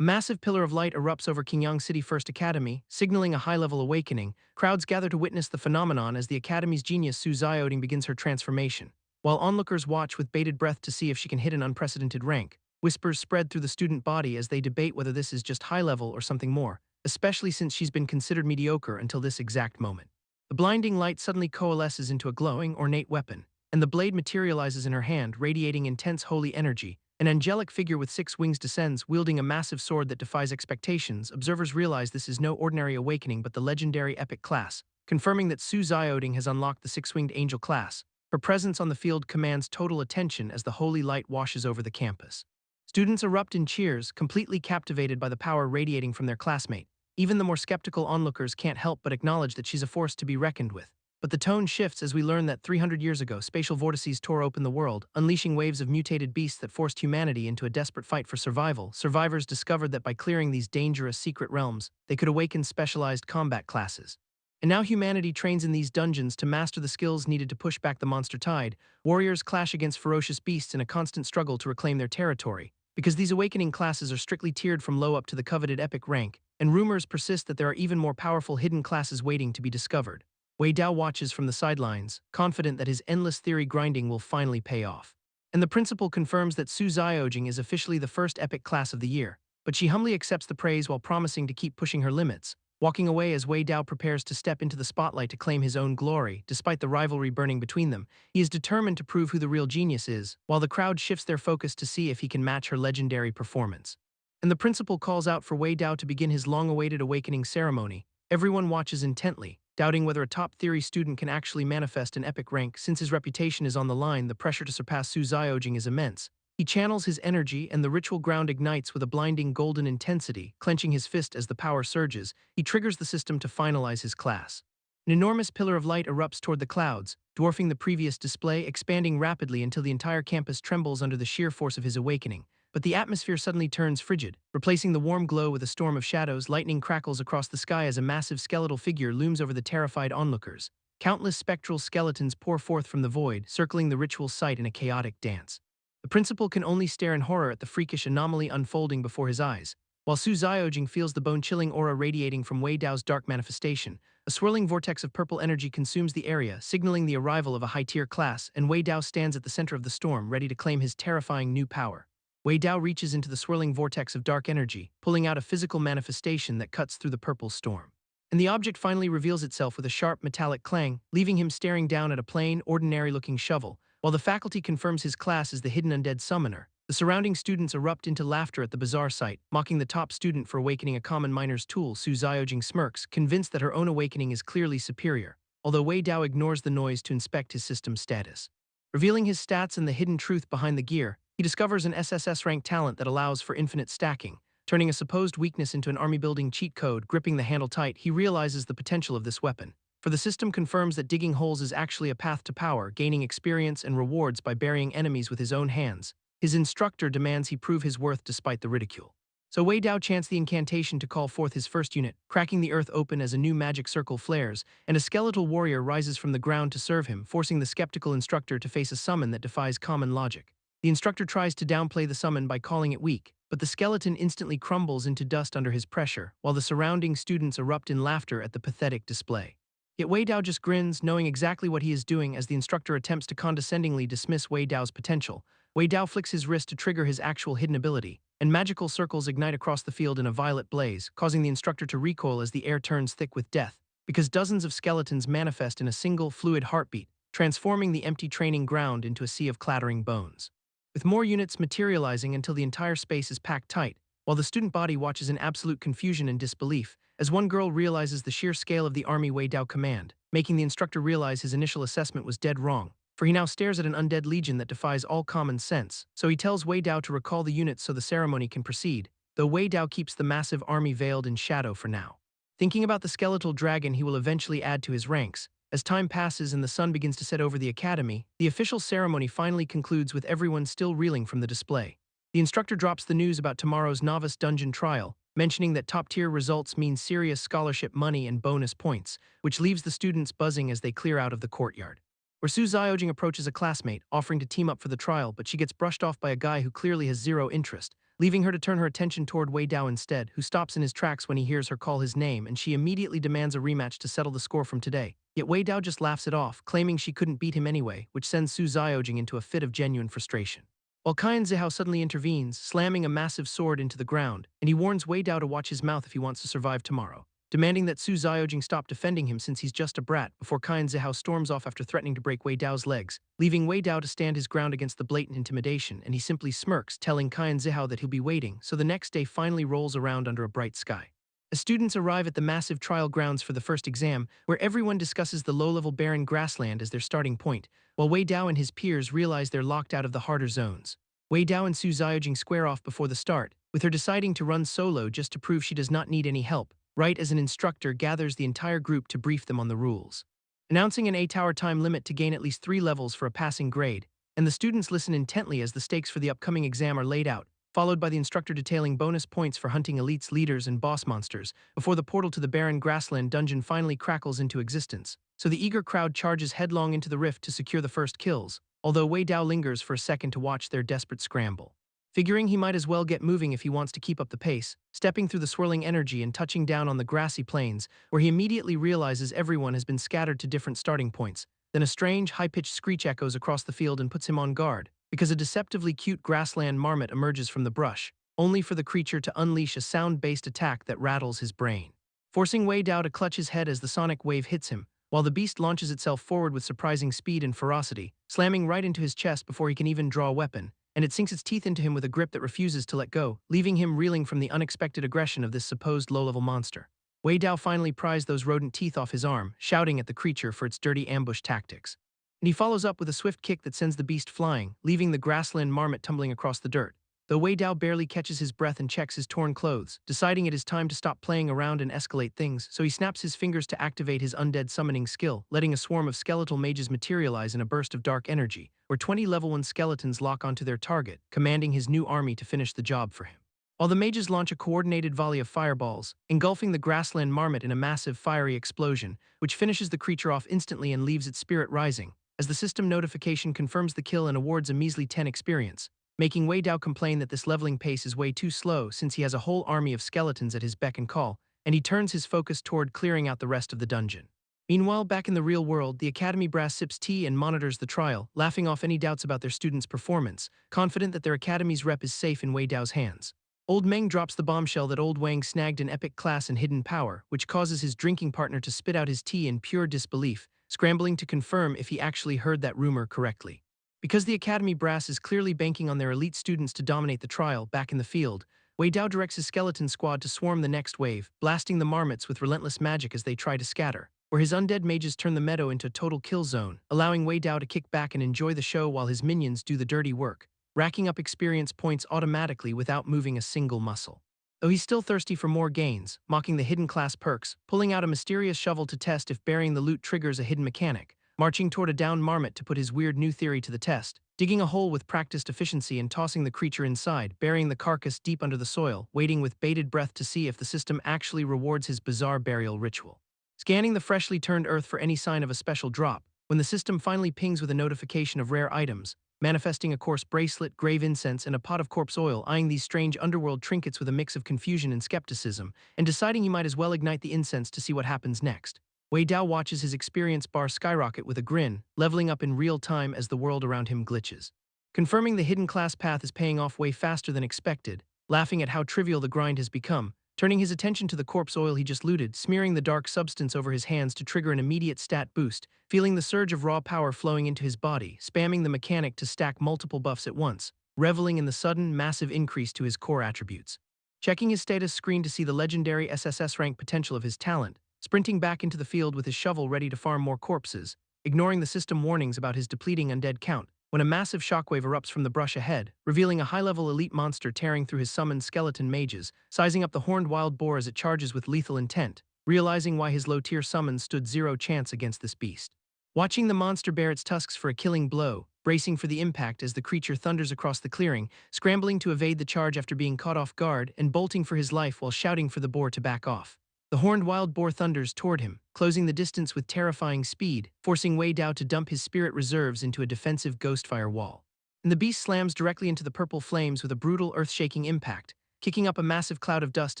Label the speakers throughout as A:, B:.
A: A massive pillar of light erupts over Qingyang City First Academy, signaling a high-level awakening. Crowds gather to witness the phenomenon as the academy's genius Su Xiaoding begins her transformation. While onlookers watch with bated breath to see if she can hit an unprecedented rank, whispers spread through the student body as they debate whether this is just high-level or something more, especially since she's been considered mediocre until this exact moment. The blinding light suddenly coalesces into a glowing, ornate weapon, and the blade materializes in her hand, radiating intense holy energy. An angelic figure with 6 wings descends, wielding a massive sword that defies expectations. Observers realize this is no ordinary awakening but the legendary epic class, confirming that Su Xiaoding has unlocked the 6-winged angel class. Her presence on the field commands total attention as the holy light washes over the campus. Students erupt in cheers, completely captivated by the power radiating from their classmate. Even the more skeptical onlookers can't help but acknowledge that she's a force to be reckoned with. But the tone shifts as we learn that 300 years ago, spatial vortices tore open the world, unleashing waves of mutated beasts that forced humanity into a desperate fight for survival. Survivors discovered that by clearing these dangerous secret realms, they could awaken specialized combat classes. And now humanity trains in these dungeons to master the skills needed to push back the monster tide. Warriors clash against ferocious beasts in a constant struggle to reclaim their territory. Because these awakening classes are strictly tiered from low up to the coveted epic rank, and rumors persist that there are even more powerful hidden classes waiting to be discovered. Wei Dao watches from the sidelines, confident that his endless theory grinding will finally pay off. And the principal confirms that Su Xiaojing is officially the first epic class of the year, but she humbly accepts the praise while promising to keep pushing her limits, walking away as Wei Dao prepares to step into the spotlight to claim his own glory. Despite the rivalry burning between them, he is determined to prove who the real genius is, while the crowd shifts their focus to see if he can match her legendary performance. And the principal calls out for Wei Dao to begin his long-awaited awakening ceremony. Everyone watches intently, doubting whether a top theory student can actually manifest an epic rank. Since his reputation is on the line, the pressure to surpass Su Xiaojing is immense. He channels his energy and the ritual ground ignites with a blinding golden intensity. Clenching his fist as the power surges, he triggers the system to finalize his class. An enormous pillar of light erupts toward the clouds, dwarfing the previous display, expanding rapidly until the entire campus trembles under the sheer force of his awakening. But the atmosphere suddenly turns frigid, replacing the warm glow with a storm of shadows. Lightning crackles across the sky as a massive skeletal figure looms over the terrified onlookers. Countless spectral skeletons pour forth from the void, circling the ritual site in a chaotic dance. The principal can only stare in horror at the freakish anomaly unfolding before his eyes, while Su Xiaojing feels the bone-chilling aura radiating from Wei Dao's dark manifestation. A swirling vortex of purple energy consumes the area, signaling the arrival of a high-tier class, and Wei Dao stands at the center of the storm, ready to claim his terrifying new power. Wei Dao reaches into the swirling vortex of dark energy, pulling out a physical manifestation that cuts through the purple storm. And the object finally reveals itself with a sharp metallic clang, leaving him staring down at a plain, ordinary-looking shovel. While the faculty confirms his class is the hidden undead summoner, the surrounding students erupt into laughter at the bizarre sight, mocking the top student for awakening a common miner's tool. Su Xiaojing smirks, convinced that her own awakening is clearly superior, although Wei Dao ignores the noise to inspect his system's status. Revealing his stats and the hidden truth behind the gear, he discovers an SSS-rank talent that allows for infinite stacking, turning a supposed weakness into an army-building cheat code. Gripping the handle tight, he realizes the potential of this weapon. For the system confirms that digging holes is actually a path to power, gaining experience and rewards by burying enemies with his own hands. His instructor demands he prove his worth despite the ridicule. So Wei Dao chants the incantation to call forth his first unit, cracking the earth open as a new magic circle flares, and a skeletal warrior rises from the ground to serve him, forcing the skeptical instructor to face a summon that defies common logic. The instructor tries to downplay the summon by calling it weak, but the skeleton instantly crumbles into dust under his pressure, while the surrounding students erupt in laughter at the pathetic display. Yet Wei Dao just grins, knowing exactly what he is doing as the instructor attempts to condescendingly dismiss Wei Dao's potential. Wei Dao flicks his wrist to trigger his actual hidden ability, and magical circles ignite across the field in a violet blaze, causing the instructor to recoil as the air turns thick with death, because dozens of skeletons manifest in a single fluid heartbeat, transforming the empty training ground into a sea of clattering bones. With more units materializing until the entire space is packed tight, while the student body watches in absolute confusion and disbelief, as one girl realizes the sheer scale of the army Wei Dao command, making the instructor realize his initial assessment was dead wrong, for he now stares at an undead legion that defies all common sense. So he tells Wei Dao to recall the units so the ceremony can proceed, though Wei Dao keeps the massive army veiled in shadow for now. Thinking about the skeletal dragon he will eventually add to his ranks, as time passes and the sun begins to set over the academy, the official ceremony finally concludes with everyone still reeling from the display. The instructor drops the news about tomorrow's novice dungeon trial, mentioning that top-tier results mean serious scholarship money and bonus points, which leaves the students buzzing as they clear out of the courtyard. Where Su Xiaojing approaches a classmate, offering to team up for the trial, but she gets brushed off by a guy who clearly has zero interest, leaving her to turn her attention toward Wei Dao instead, who stops in his tracks when he hears her call his name, and she immediately demands a rematch to settle the score from today. Yet Wei Dao just laughs it off, claiming she couldn't beat him anyway, which sends Su Xiaojing into a fit of genuine frustration. While Qian Zihao suddenly intervenes, slamming a massive sword into the ground, and he warns Wei Dao to watch his mouth if he wants to survive tomorrow, demanding that Su Xiaojing stop defending him since he's just a brat, before Qian Zihao storms off after threatening to break Wei Dao's legs, leaving Wei Dao to stand his ground against the blatant intimidation, and he simply smirks, telling Qian Zihao that he'll be waiting, so the next day finally rolls around under a bright sky. As students arrive at the massive trial grounds for the first exam, where everyone discusses the low-level barren grassland as their starting point, while Wei Dao and his peers realize they're locked out of the harder zones. Wei Dao and Su Xiaojing square off before the start, with her deciding to run solo just to prove she does not need any help, right as an instructor gathers the entire group to brief them on the rules. Announcing an 8-hour time limit to gain at least 3 levels for a passing grade, and the students listen intently as the stakes for the upcoming exam are laid out, followed by the instructor detailing bonus points for hunting elites, leaders, and boss monsters, before the portal to the barren grassland dungeon finally crackles into existence. So the eager crowd charges headlong into the rift to secure the first kills, although Wei Dao lingers for a second to watch their desperate scramble. Figuring he might as well get moving if he wants to keep up the pace, stepping through the swirling energy and touching down on the grassy plains, where he immediately realizes everyone has been scattered to different starting points. Then a strange, high-pitched screech echoes across the field and puts him on guard, because a deceptively cute grassland marmot emerges from the brush, only for the creature to unleash a sound-based attack that rattles his brain, forcing Wei Dao to clutch his head as the sonic wave hits him, while the beast launches itself forward with surprising speed and ferocity, slamming right into his chest before he can even draw a weapon, and it sinks its teeth into him with a grip that refuses to let go, leaving him reeling from the unexpected aggression of this supposed low-level monster. Wei Dao finally pries those rodent teeth off his arm, shouting at the creature for its dirty ambush tactics. And he follows up with a swift kick that sends the beast flying, leaving the grassland marmot tumbling across the dirt. Though Wei Dao barely catches his breath and checks his torn clothes, deciding it is time to stop playing around and escalate things, so he snaps his fingers to activate his undead summoning skill, letting a swarm of skeletal mages materialize in a burst of dark energy, where 20 level 1 skeletons lock onto their target, commanding his new army to finish the job for him. While the mages launch a coordinated volley of fireballs, engulfing the grassland marmot in a massive fiery explosion, which finishes the creature off instantly and leaves its spirit rising, as the system notification confirms the kill and awards a measly 10 experience, making Wei Dao complain that this leveling pace is way too slow since he has a whole army of skeletons at his beck and call, and he turns his focus toward clearing out the rest of the dungeon. Meanwhile, back in the real world, the Academy brass sips tea and monitors the trial, laughing off any doubts about their students' performance, confident that their Academy's rep is safe in Wei Dao's hands. Old Meng drops the bombshell that Old Wang snagged an epic class in hidden power, which causes his drinking partner to spit out his tea in pure disbelief, scrambling to confirm if he actually heard that rumor correctly. Because the Academy brass is clearly banking on their elite students to dominate the trial back in the field, Wei Dao directs his skeleton squad to swarm the next wave, blasting the marmots with relentless magic as they try to scatter, where his undead mages turn the meadow into a total kill zone, allowing Wei Dao to kick back and enjoy the show while his minions do the dirty work, racking up experience points automatically without moving a single muscle. Though he's still thirsty for more gains, mocking the hidden class perks, pulling out a mysterious shovel to test if burying the loot triggers a hidden mechanic, marching toward a downed marmot to put his weird new theory to the test, digging a hole with practiced efficiency and tossing the creature inside, burying the carcass deep under the soil, waiting with bated breath to see if the system actually rewards his bizarre burial ritual. Scanning the freshly turned earth for any sign of a special drop, when the system finally pings with a notification of rare items, manifesting a coarse bracelet, grave incense, and a pot of corpse oil, eyeing these strange underworld trinkets with a mix of confusion and skepticism, and deciding he might as well ignite the incense to see what happens next. Wei Dao watches his experience bar skyrocket with a grin, leveling up in real time as the world around him glitches. Confirming the hidden class path is paying off way faster than expected, laughing at how trivial the grind has become, turning his attention to the corpse oil he just looted, smearing the dark substance over his hands to trigger an immediate stat boost, feeling the surge of raw power flowing into his body, spamming the mechanic to stack multiple buffs at once, reveling in the sudden, massive increase to his core attributes. Checking his status screen to see the legendary SSS rank potential of his talent, sprinting back into the field with his shovel ready to farm more corpses, ignoring the system warnings about his depleting undead count, when a massive shockwave erupts from the brush ahead, revealing a high-level elite monster tearing through his summoned skeleton mages, sizing up the horned wild boar as it charges with lethal intent, realizing why his low-tier summons stood zero chance against this beast. Watching the monster bare its tusks for a killing blow, bracing for the impact as the creature thunders across the clearing, scrambling to evade the charge after being caught off guard, and bolting for his life while shouting for the boar to back off. The horned wild boar thunders toward him, closing the distance with terrifying speed, forcing Wei Dao to dump his spirit reserves into a defensive ghostfire wall. and the beast slams directly into the purple flames with a brutal, earth-shaking impact, kicking up a massive cloud of dust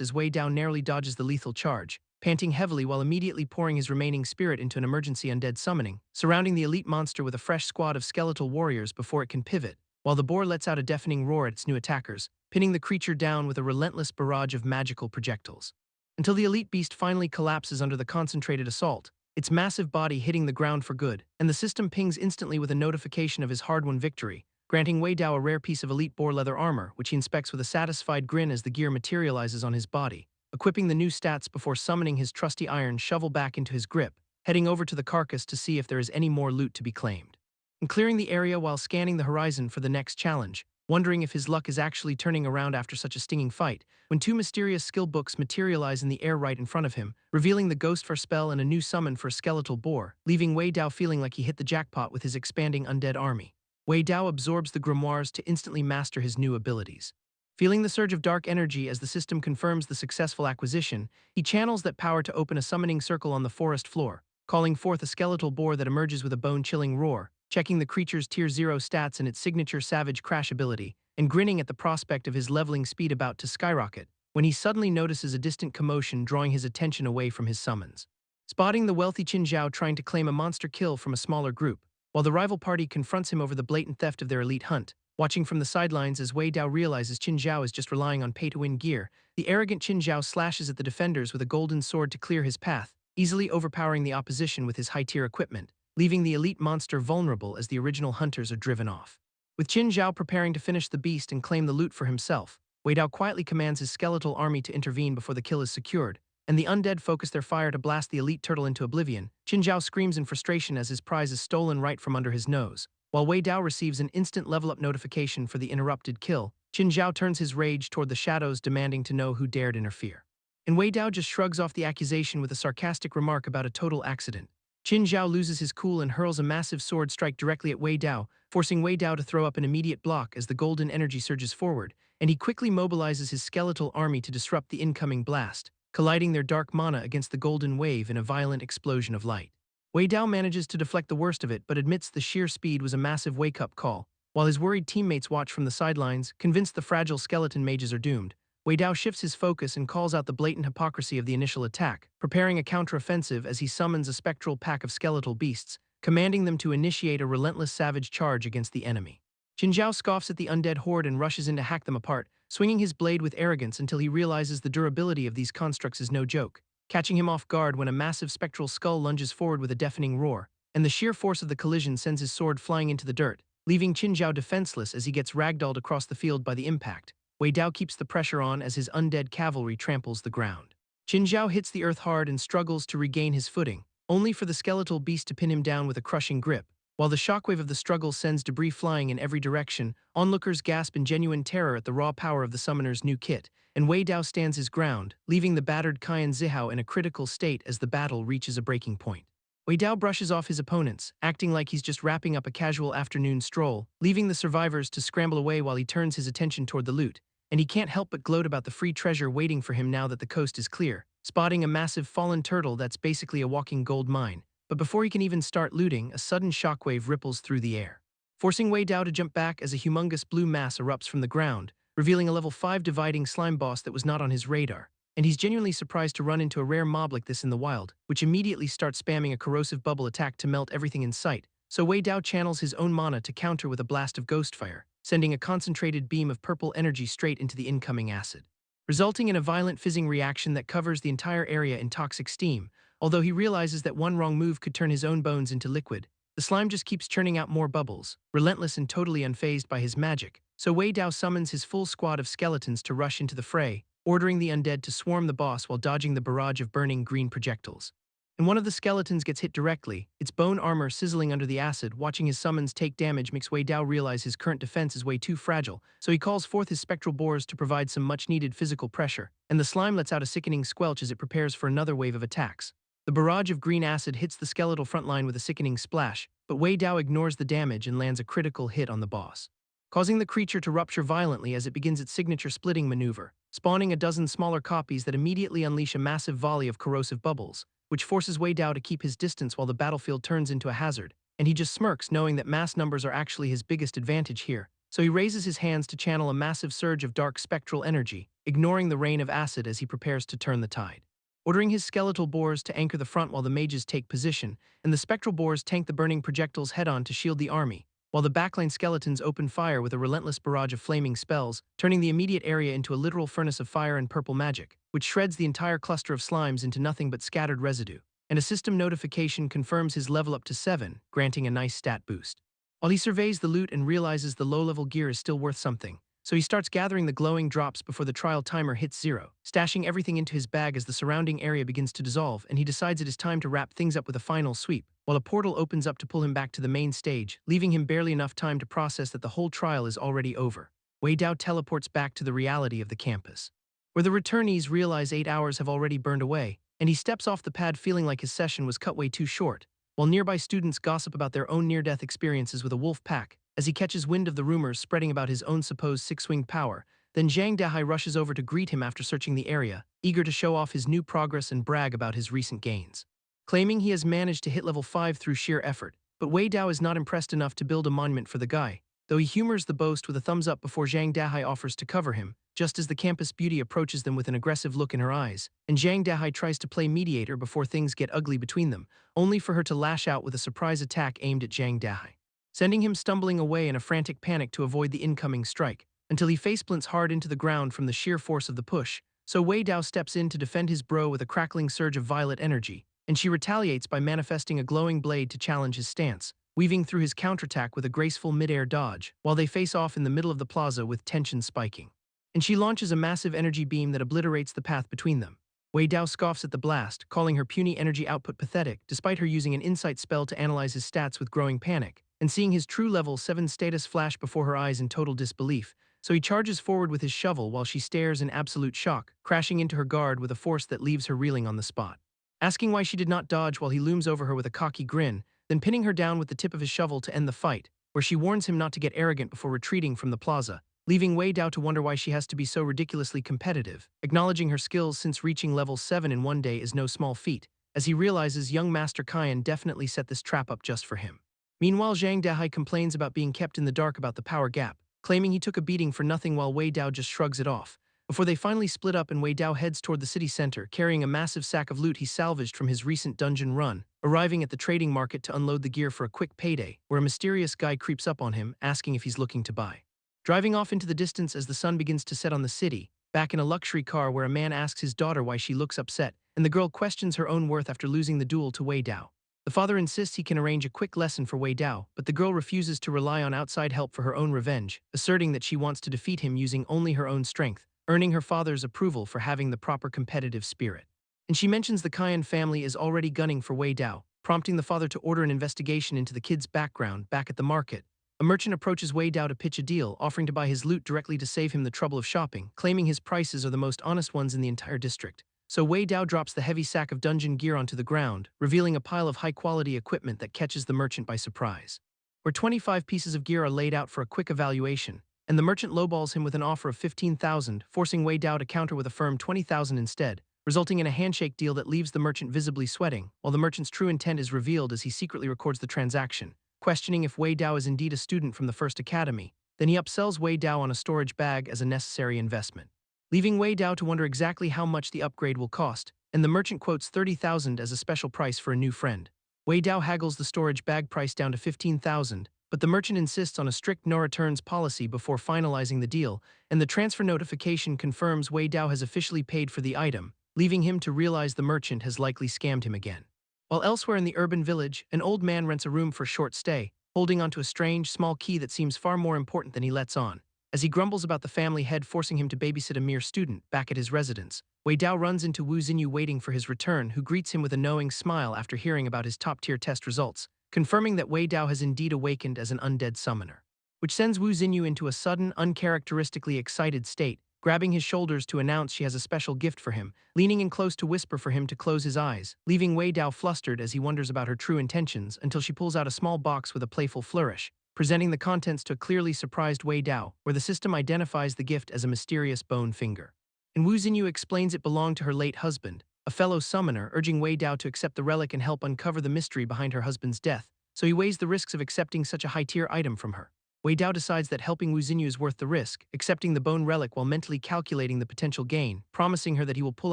A: as Wei Dao narrowly dodges the lethal charge, panting heavily while immediately pouring his remaining spirit into an emergency undead summoning, surrounding the elite monster with a fresh squad of skeletal warriors before it can pivot, while the boar lets out a deafening roar at its new attackers, pinning the creature down with a relentless barrage of magical projectiles. Until the elite beast finally collapses under the concentrated assault, its massive body hitting the ground for good, and the system pings instantly with a notification of his hard-won victory, granting Wei Dao a rare piece of elite boar leather armor, which he inspects with a satisfied grin as the gear materializes on his body, equipping the new stats before summoning his trusty iron shovel back into his grip, heading over to the carcass to see if there is any more loot to be claimed. And clearing the area while scanning the horizon for the next challenge, wondering if his luck is actually turning around after such a stinging fight, when two mysterious skill books materialize in the air right in front of him, revealing the Ghost for spell and a new summon for a skeletal boar, leaving Wei Dao feeling like he hit the jackpot with his expanding undead army. Wei Dao absorbs the grimoires to instantly master his new abilities. Feeling the surge of dark energy as the system confirms the successful acquisition, he channels that power to open a summoning circle on the forest floor, calling forth a skeletal boar that emerges with a bone-chilling roar, checking the creature's Tier 0 stats and its signature Savage Crash ability, and grinning at the prospect of his leveling speed about to skyrocket, when he suddenly notices a distant commotion drawing his attention away from his summons. Spotting the wealthy Qin Zhao trying to claim a monster kill from a smaller group, while the rival party confronts him over the blatant theft of their elite hunt, watching from the sidelines as Wei Dao realizes Qin Zhao is just relying on pay-to-win gear, the arrogant Qin Zhao slashes at the defenders with a golden sword to clear his path, easily overpowering the opposition with his high-tier equipment, leaving the elite monster vulnerable as the original hunters are driven off. With Qin Zhao preparing to finish the beast and claim the loot for himself, Wei Dao quietly commands his skeletal army to intervene before the kill is secured, and the undead focus their fire to blast the elite turtle into oblivion. Qin Zhao screams in frustration as his prize is stolen right from under his nose, while Wei Dao receives an instant level-up notification for the interrupted kill. Qin Zhao turns his rage toward the shadows, demanding to know who dared interfere. And Wei Dao just shrugs off the accusation with a sarcastic remark about a total accident. Qin Zhao loses his cool and hurls a massive sword strike directly at Wei Dao, forcing Wei Dao to throw up an immediate block as the golden energy surges forward, and he quickly mobilizes his skeletal army to disrupt the incoming blast, colliding their dark mana against the golden wave in a violent explosion of light. Wei Dao manages to deflect the worst of it but admits the sheer speed was a massive wake-up call, while his worried teammates watch from the sidelines, convinced the fragile skeleton mages are doomed. Wei Dao shifts his focus and calls out the blatant hypocrisy of the initial attack, preparing a counteroffensive as he summons a spectral pack of skeletal beasts, commanding them to initiate a relentless savage charge against the enemy. Qin Zhao scoffs at the undead horde and rushes in to hack them apart, swinging his blade with arrogance until he realizes the durability of these constructs is no joke, catching him off guard when a massive spectral skull lunges forward with a deafening roar, and the sheer force of the collision sends his sword flying into the dirt, leaving Qin Zhao defenseless as he gets ragdolled across the field by the impact. Wei Dao keeps the pressure on as his undead cavalry tramples the ground. Qin Zhao hits the earth hard and struggles to regain his footing, only for the skeletal beast to pin him down with a crushing grip. While the shockwave of the struggle sends debris flying in every direction, onlookers gasp in genuine terror at the raw power of the summoner's new kit, and Wei Dao stands his ground, leaving the battered Qian Zihao in a critical state as the battle reaches a breaking point. Wei Dao brushes off his opponents, acting like he's just wrapping up a casual afternoon stroll, leaving the survivors to scramble away while he turns his attention toward the loot, and he can't help but gloat about the free treasure waiting for him now that the coast is clear, spotting a massive fallen turtle that's basically a walking gold mine. But before he can even start looting, a sudden shockwave ripples through the air, forcing Wei Dao to jump back as a humongous blue mass erupts from the ground, revealing a level 5 dividing slime boss that was not on his radar. And he's genuinely surprised to run into a rare mob like this in the wild, which immediately starts spamming a corrosive bubble attack to melt everything in sight. So Wei Dao channels his own mana to counter with a blast of ghost fire, sending a concentrated beam of purple energy straight into the incoming acid, resulting in a violent fizzing reaction that covers the entire area in toxic steam. Although he realizes that one wrong move could turn his own bones into liquid, the slime just keeps churning out more bubbles, relentless and totally unfazed by his magic. So Wei Dao summons his full squad of skeletons to rush into the fray, ordering the undead to swarm the boss while dodging the barrage of burning green projectiles. And one of the skeletons gets hit directly, its bone armor sizzling under the acid. Watching his summons take damage makes Wei Dao realize his current defense is way too fragile, so he calls forth his spectral boars to provide some much-needed physical pressure, and the slime lets out a sickening squelch as it prepares for another wave of attacks. The barrage of green acid hits the skeletal frontline with a sickening splash, but Wei Dao ignores the damage and lands a critical hit on the boss, causing the creature to rupture violently as it begins its signature splitting maneuver, spawning a dozen smaller copies that immediately unleash a massive volley of corrosive bubbles, which forces Wei Dao to keep his distance while the battlefield turns into a hazard. and he just smirks knowing that mass numbers are actually his biggest advantage here. So he raises his hands to channel a massive surge of dark spectral energy, ignoring the rain of acid as he prepares to turn the tide. Ordering his skeletal boars to anchor the front while the mages take position, and the spectral boars tank the burning projectiles head-on to shield the army, while the backline skeletons open fire with a relentless barrage of flaming spells, turning the immediate area into a literal furnace of fire and purple magic, which shreds the entire cluster of slimes into nothing but scattered residue. And a system notification confirms his level up to 7, granting a nice stat boost. While he surveys the loot and realizes the low-level gear is still worth something, so he starts gathering the glowing drops before the trial timer hits 0, stashing everything into his bag as the surrounding area begins to dissolve, and he decides it is time to wrap things up with a final sweep, while a portal opens up to pull him back to the main stage, leaving him barely enough time to process that the whole trial is already over. Wei Dao teleports back to the reality of the campus, where the returnees realize 8 hours have already burned away, and he steps off the pad feeling like his session was cut way too short, while nearby students gossip about their own near-death experiences with a wolf pack, as he catches wind of the rumors spreading about his own supposed six-winged power. Then Zhang Dahai rushes over to greet him after searching the area, eager to show off his new progress and brag about his recent gains. Claiming he has managed to hit level 5 through sheer effort, but Wei Dao is not impressed enough to build a monument for the guy, though he humors the boast with a thumbs up before Zhang Dahai offers to cover him, just as the campus beauty approaches them with an aggressive look in her eyes, and Zhang Dahai tries to play mediator before things get ugly between them, only for her to lash out with a surprise attack aimed at Zhang Dahai, sending him stumbling away in a frantic panic to avoid the incoming strike, until he faceplants hard into the ground from the sheer force of the push. So Wei Dao steps in to defend his bro with a crackling surge of violet energy, and she retaliates by manifesting a glowing blade to challenge his stance, weaving through his counterattack with a graceful mid-air dodge, while they face off in the middle of the plaza with tension spiking. And she launches a massive energy beam that obliterates the path between them. Wei Dao scoffs at the blast, calling her puny energy output pathetic, despite her using an insight spell to analyze his stats with growing panic, and seeing his true level 7 status flash before her eyes in total disbelief, so he charges forward with his shovel while she stares in absolute shock, crashing into her guard with a force that leaves her reeling on the spot. Asking why she did not dodge while he looms over her with a cocky grin, then pinning her down with the tip of his shovel to end the fight, where she warns him not to get arrogant before retreating from the plaza, leaving Wei Dao to wonder why she has to be so ridiculously competitive, acknowledging her skills since reaching level 7 in one day is no small feat, as he realizes young Master Kyan definitely set this trap up just for him. Meanwhile, Zhang Dahai complains about being kept in the dark about the power gap, claiming he took a beating for nothing while Wei Dao just shrugs it off, before they finally split up and Wei Dao heads toward the city center carrying a massive sack of loot he salvaged from his recent dungeon run, arriving at the trading market to unload the gear for a quick payday, where a mysterious guy creeps up on him, asking if he's looking to buy. Driving off into the distance as the sun begins to set on the city, back in a luxury car where a man asks his daughter why she looks upset, and the girl questions her own worth after losing the duel to Wei Dao. The father insists he can arrange a quick lesson for Wei Dao, but the girl refuses to rely on outside help for her own revenge, asserting that she wants to defeat him using only her own strength, earning her father's approval for having the proper competitive spirit. And she mentions the Kyan family is already gunning for Wei Dao, prompting the father to order an investigation into the kid's background. Back at the market, a merchant approaches Wei Dao to pitch a deal, offering to buy his loot directly to save him the trouble of shopping, claiming his prices are the most honest ones in the entire district. So Wei Dao drops the heavy sack of dungeon gear onto the ground, revealing a pile of high-quality equipment that catches the merchant by surprise. Where 25 pieces of gear are laid out for a quick evaluation, and the merchant lowballs him with an offer of 15,000, forcing Wei Dao to counter with a firm 20,000 instead, resulting in a handshake deal that leaves the merchant visibly sweating, while the merchant's true intent is revealed as he secretly records the transaction, questioning if Wei Dao is indeed a student from the First Academy. Then he upsells Wei Dao on a storage bag as a necessary investment, leaving Wei Dao to wonder exactly how much the upgrade will cost, and the merchant quotes 30,000 as a special price for a new friend. Wei Dao haggles the storage bag price down to 15,000, but the merchant insists on a strict no-returns policy before finalizing the deal, and the transfer notification confirms Wei Dao has officially paid for the item, leaving him to realize the merchant has likely scammed him again. While elsewhere in the urban village, an old man rents a room for a short stay, holding onto a strange, small key that seems far more important than he lets on. As he grumbles about the family head forcing him to babysit a mere student back at his residence, Wei Dao runs into Wu Xinyu waiting for his return, who greets him with a knowing smile after hearing about his top-tier test results, confirming that Wei Dao has indeed awakened as an undead summoner, which sends Wu Xinyu into a sudden, uncharacteristically excited state, grabbing his shoulders to announce she has a special gift for him, leaning in close to whisper for him to close his eyes, leaving Wei Dao flustered as he wonders about her true intentions until she pulls out a small box with a playful flourish, presenting the contents to a clearly surprised Wei Dao, where the system identifies the gift as a mysterious bone finger. And Wu Xinyu explains it belonged to her late husband, a fellow summoner, urging Wei Dao to accept the relic and help uncover the mystery behind her husband's death, so he weighs the risks of accepting such a high-tier item from her. Wei Dao decides that helping Wu Xinyu is worth the risk, accepting the bone relic while mentally calculating the potential gain, promising her that he will pull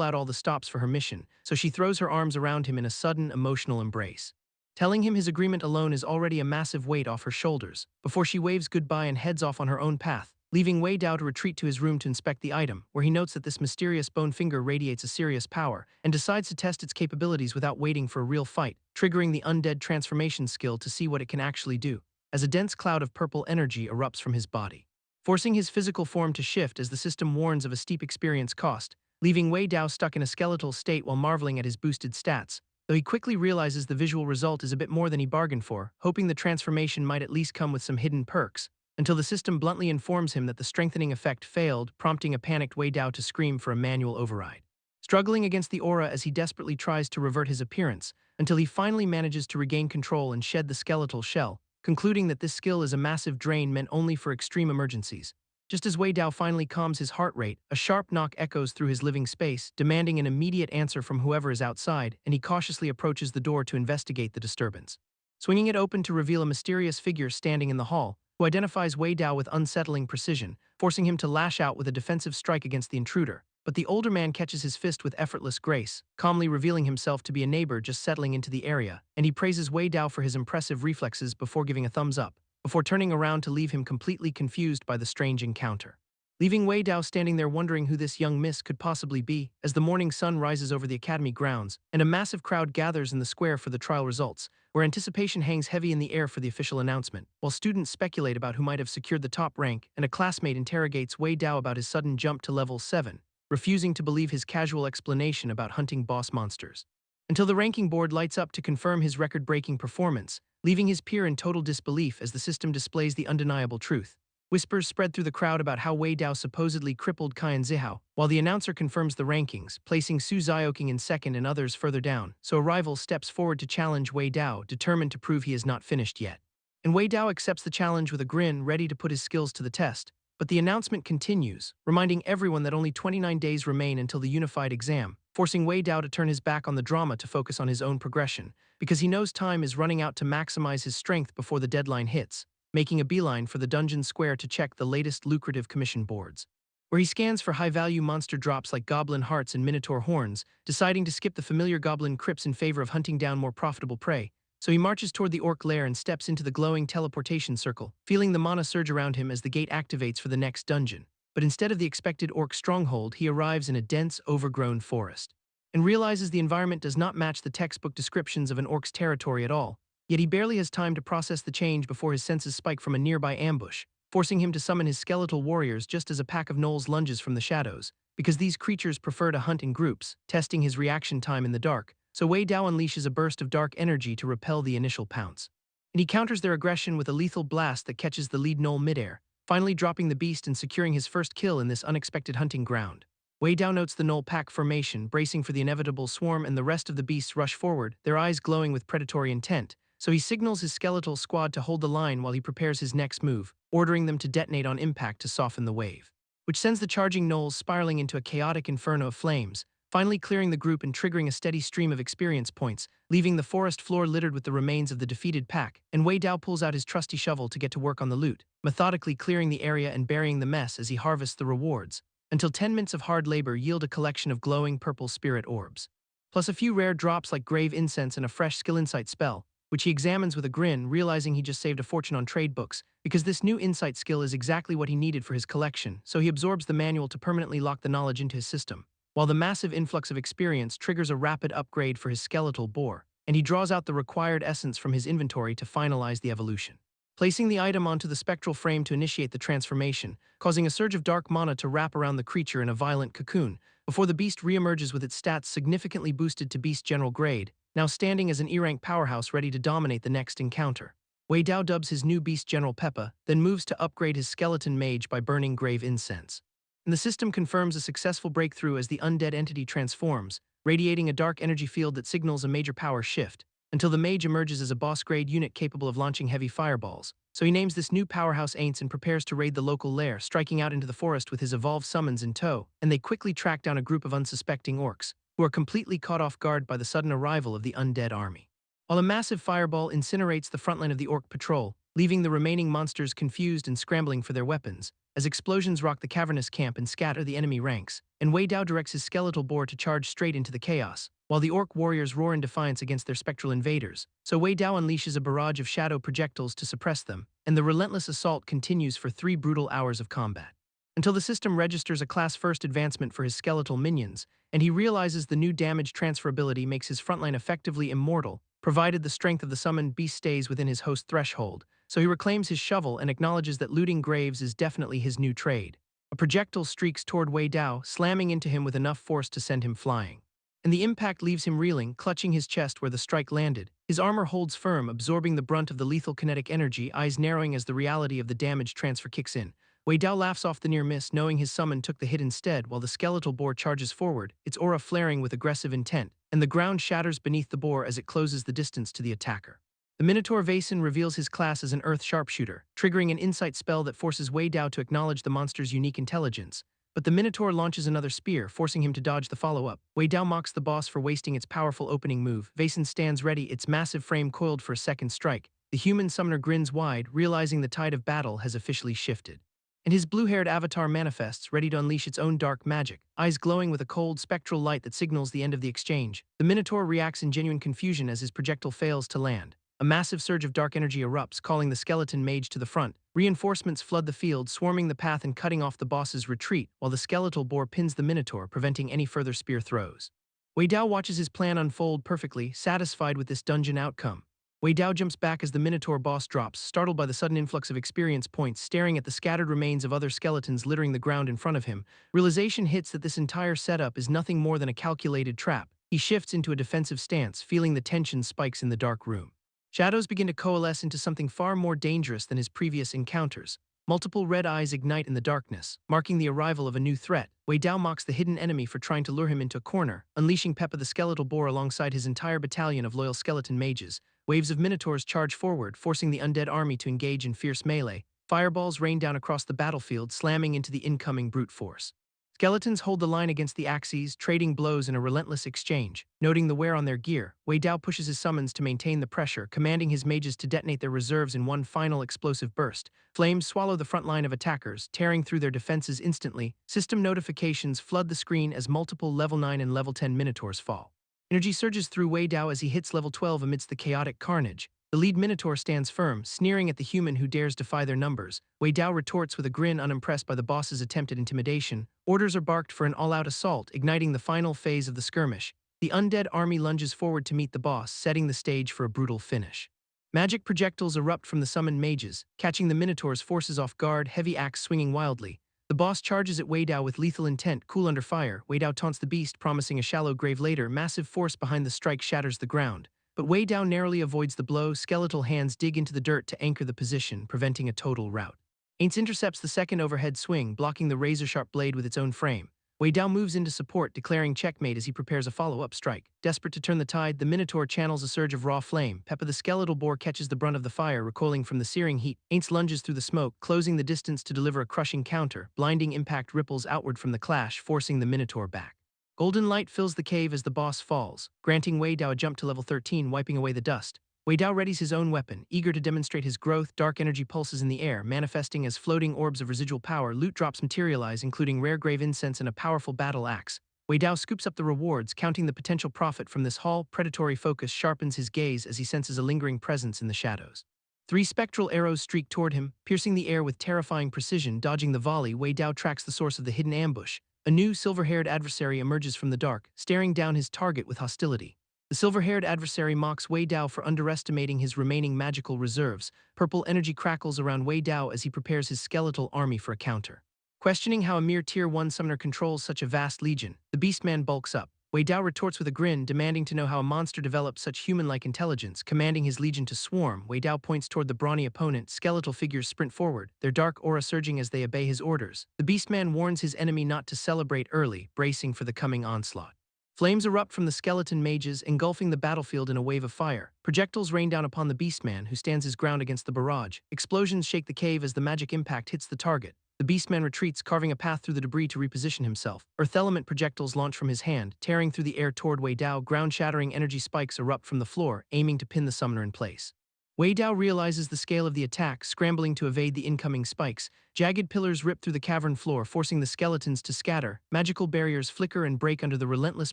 A: out all the stops for her mission, so she throws her arms around him in a sudden, emotional embrace. Telling him his agreement alone is already a massive weight off her shoulders, before she waves goodbye and heads off on her own path, leaving Wei Dao to retreat to his room to inspect the item, where he notes that this mysterious bone finger radiates a serious power, and decides to test its capabilities without waiting for a real fight, triggering the undead transformation skill to see what it can actually do, as a dense cloud of purple energy erupts from his body, forcing his physical form to shift as the system warns of a steep experience cost, leaving Wei Dao stuck in a skeletal state while marveling at his boosted stats, though he quickly realizes the visual result is a bit more than he bargained for, hoping the transformation might at least come with some hidden perks, until the system bluntly informs him that the strengthening effect failed, prompting a panicked Wei Dao to scream for a manual override. Struggling against the aura as he desperately tries to revert his appearance, until he finally manages to regain control and shed the skeletal shell, concluding that this skill is a massive drain meant only for extreme emergencies. Just as Wei Dao finally calms his heart rate, a sharp knock echoes through his living space, demanding an immediate answer from whoever is outside, and he cautiously approaches the door to investigate the disturbance. Swinging it open to reveal a mysterious figure standing in the hall, who identifies Wei Dao with unsettling precision, forcing him to lash out with a defensive strike against the intruder. But the older man catches his fist with effortless grace, calmly revealing himself to be a neighbor just settling into the area, and he praises Wei Dao for his impressive reflexes before giving a thumbs up, before turning around to leave him completely confused by the strange encounter. Leaving Wei Dao standing there wondering who this young miss could possibly be, as the morning sun rises over the academy grounds, and a massive crowd gathers in the square for the trial results, where anticipation hangs heavy in the air for the official announcement, while students speculate about who might have secured the top rank, and a classmate interrogates Wei Dao about his sudden jump to level 7, refusing to believe his casual explanation about hunting boss monsters. Until the ranking board lights up to confirm his record-breaking performance, leaving his peer in total disbelief as the system displays the undeniable truth. Whispers spread through the crowd about how Wei Dao supposedly crippled Qian Zihao, while the announcer confirms the rankings, placing Su Zhaoqing in second and others further down, so a rival steps forward to challenge Wei Dao, determined to prove he is not finished yet. And Wei Dao accepts the challenge with a grin, ready to put his skills to the test, but the announcement continues, reminding everyone that only 29 days remain until the unified exam, forcing Wei Dao to turn his back on the drama to focus on his own progression, because he knows time is running out to maximize his strength before the deadline hits, making a beeline for the dungeon square to check the latest lucrative commission boards, where he scans for high-value monster drops like goblin hearts and minotaur horns, deciding to skip the familiar goblin crypts in favor of hunting down more profitable prey. So he marches toward the orc lair and steps into the glowing teleportation circle, feeling the mana surge around him as the gate activates for the next dungeon. But instead of the expected orc stronghold, he arrives in a dense, overgrown forest, and realizes the environment does not match the textbook descriptions of an orc's territory at all. Yet he barely has time to process the change before his senses spike from a nearby ambush, forcing him to summon his skeletal warriors just as a pack of gnolls lunges from the shadows, because these creatures prefer to hunt in groups, testing his reaction time in the dark, so Wei Dao unleashes a burst of dark energy to repel the initial pounce. And he counters their aggression with a lethal blast that catches the lead gnoll midair, finally dropping the beast and securing his first kill in this unexpected hunting ground. Wei Dao notes the gnoll pack formation, bracing for the inevitable swarm, and the rest of the beasts rush forward, their eyes glowing with predatory intent, so he signals his skeletal squad to hold the line while he prepares his next move, ordering them to detonate on impact to soften the wave, which sends the charging gnolls spiraling into a chaotic inferno of flames, finally clearing the group and triggering a steady stream of experience points, leaving the forest floor littered with the remains of the defeated pack, and Wei Dao pulls out his trusty shovel to get to work on the loot, methodically clearing the area and burying the mess as he harvests the rewards, until 10 minutes of hard labor yield a collection of glowing purple spirit orbs, plus a few rare drops like grave incense and a fresh skill insight spell, which he examines with a grin, realizing he just saved a fortune on trade books, because this new insight skill is exactly what he needed for his collection, so he absorbs the manual to permanently lock the knowledge into his system, while the massive influx of experience triggers a rapid upgrade for his skeletal boar, and he draws out the required essence from his inventory to finalize the evolution, placing the item onto the spectral frame to initiate the transformation, causing a surge of dark mana to wrap around the creature in a violent cocoon, before the beast reemerges with its stats significantly boosted to Beast General grade, now standing as an E-rank powerhouse ready to dominate the next encounter. Wei Dao dubs his new Beast General Peppa, then moves to upgrade his skeleton mage by burning grave incense. And the system confirms a successful breakthrough as the undead entity transforms, radiating a dark energy field that signals a major power shift, until the mage emerges as a boss-grade unit capable of launching heavy fireballs. So he names this new powerhouse Aints and prepares to raid the local lair, striking out into the forest with his evolved summons in tow, and they quickly track down a group of unsuspecting orcs, who are completely caught off guard by the sudden arrival of the undead army. while a massive fireball incinerates the front line of the orc patrol, leaving the remaining monsters confused and scrambling for their weapons, as explosions rock the cavernous camp and scatter the enemy ranks, and Wei Dao directs his skeletal boar to charge straight into the chaos, while the orc warriors roar in defiance against their spectral invaders. So Wei Dao unleashes a barrage of shadow projectiles to suppress them, and the relentless assault continues for 3 brutal hours of combat. Until the system registers a class-first advancement for his skeletal minions, and he realizes the new damage transferability makes his frontline effectively immortal, provided the strength of the summoned beast stays within his host threshold. So he reclaims his shovel and acknowledges that looting graves is definitely his new trade. A projectile streaks toward Wei Dao, slamming into him with enough force to send him flying. And the impact leaves him reeling, clutching his chest where the strike landed. His armor holds firm, absorbing the brunt of the lethal kinetic energy, eyes narrowing as the reality of the damage transfer kicks in. Wei Dao laughs off the near miss, knowing his summon took the hit instead, while the skeletal boar charges forward, its aura flaring with aggressive intent, and the ground shatters beneath the boar as it closes the distance to the attacker. The Minotaur Vaesen reveals his class as an Earth Sharpshooter, triggering an insight spell that forces Wei Dao to acknowledge the monster's unique intelligence. But the Minotaur launches another spear, forcing him to dodge the follow-up. Wei Dao mocks the boss for wasting its powerful opening move. Vaesen stands ready, its massive frame coiled for a second strike. The human summoner grins wide, realizing the tide of battle has officially shifted. And his blue-haired avatar manifests, ready to unleash its own dark magic, eyes glowing with a cold, spectral light that signals the end of the exchange. The Minotaur reacts in genuine confusion as his projectile fails to land. A massive surge of dark energy erupts, calling the skeleton mage to the front. Reinforcements flood the field, swarming the path and cutting off the boss's retreat, while the skeletal boar pins the Minotaur, preventing any further spear throws. Wei Dao watches his plan unfold perfectly, satisfied with this dungeon outcome. Wei Dao jumps back as the Minotaur boss drops, startled by the sudden influx of experience points, staring at the scattered remains of other skeletons littering the ground in front of him. Realization hits that this entire setup is nothing more than a calculated trap. He shifts into a defensive stance, feeling the tension spikes in the dark room. Shadows begin to coalesce into something far more dangerous than his previous encounters. Multiple red eyes ignite in the darkness, marking the arrival of a new threat. Wei Dao mocks the hidden enemy for trying to lure him into a corner, unleashing Peppa the skeletal boar alongside his entire battalion of loyal skeleton mages. Waves of minotaurs charge forward, forcing the undead army to engage in fierce melee. Fireballs rain down across the battlefield, slamming into the incoming brute force. Skeletons hold the line against the axes, trading blows in a relentless exchange. Noting the wear on their gear, Wei Dao pushes his summons to maintain the pressure, commanding his mages to detonate their reserves in one final explosive burst. Flames swallow the front line of attackers, tearing through their defenses instantly. System notifications flood the screen as multiple level 9 and level 10 minotaurs fall. Energy surges through Wei Dao as he hits level 12 amidst the chaotic carnage. The lead Minotaur stands firm, sneering at the human who dares defy their numbers. Wei Dao retorts with a grin, unimpressed by the boss's attempt at intimidation. Orders are barked for an all-out assault, igniting the final phase of the skirmish. The undead army lunges forward to meet the boss, setting the stage for a brutal finish. Magic projectiles erupt from the summoned mages, catching the Minotaur's forces off guard, heavy axe swinging wildly. The boss charges at Wei Dao with lethal intent, cool under fire. Wei Dao taunts the beast, promising a shallow grave later. Massive force behind the strike shatters the ground. But Wei Dao narrowly avoids the blow. Skeletal hands dig into the dirt to anchor the position, preventing a total rout. Aints intercepts the second overhead swing, blocking the razor-sharp blade with its own frame. Wei Dao moves into support, declaring checkmate as he prepares a follow-up strike. Desperate to turn the tide, the Minotaur channels a surge of raw flame. Peppa the skeletal boar catches the brunt of the fire, recoiling from the searing heat. Aints lunges through the smoke, closing the distance to deliver a crushing counter. Blinding impact ripples outward from the clash, forcing the Minotaur back. Golden light fills the cave as the boss falls, granting Wei Dao a jump to level 13, wiping away the dust. Wei Dao readies his own weapon, eager to demonstrate his growth. Dark energy pulses in the air, manifesting as floating orbs of residual power. Loot drops materialize, including rare grave incense and a powerful battle axe. Wei Dao scoops up the rewards, counting the potential profit from this haul. Predatory focus sharpens his gaze as he senses a lingering presence in the shadows. 3 spectral arrows streak toward him, piercing the air with terrifying precision. Dodging the volley, Wei Dao tracks the source of the hidden ambush. A new silver-haired adversary emerges from the dark, staring down his target with hostility. The silver-haired adversary mocks Wei Dao for underestimating his remaining magical reserves. Purple energy crackles around Wei Dao as he prepares his skeletal army for a counter. Questioning how a mere Tier 1 summoner controls such a vast legion, the Beastman bulks up. Wei Dao retorts with a grin, demanding to know how a monster developed such human-like intelligence. Commanding his legion to swarm, Wei Dao points toward the brawny opponent. Skeletal figures sprint forward, their dark aura surging as they obey his orders. The Beastman warns his enemy not to celebrate early, bracing for the coming onslaught. Flames erupt from the skeleton mages, engulfing the battlefield in a wave of fire. Projectiles rain down upon the Beastman, who stands his ground against the barrage. Explosions shake the cave as the magic impact hits the target. The beastman retreats, carving a path through the debris to reposition himself. Earth element projectiles launch from his hand, tearing through the air toward Wei Dao. Ground-shattering energy spikes erupt from the floor, aiming to pin the summoner in place. Wei Dao realizes the scale of the attack, scrambling to evade the incoming spikes. Jagged pillars rip through the cavern floor, forcing the skeletons to scatter. Magical barriers flicker and break under the relentless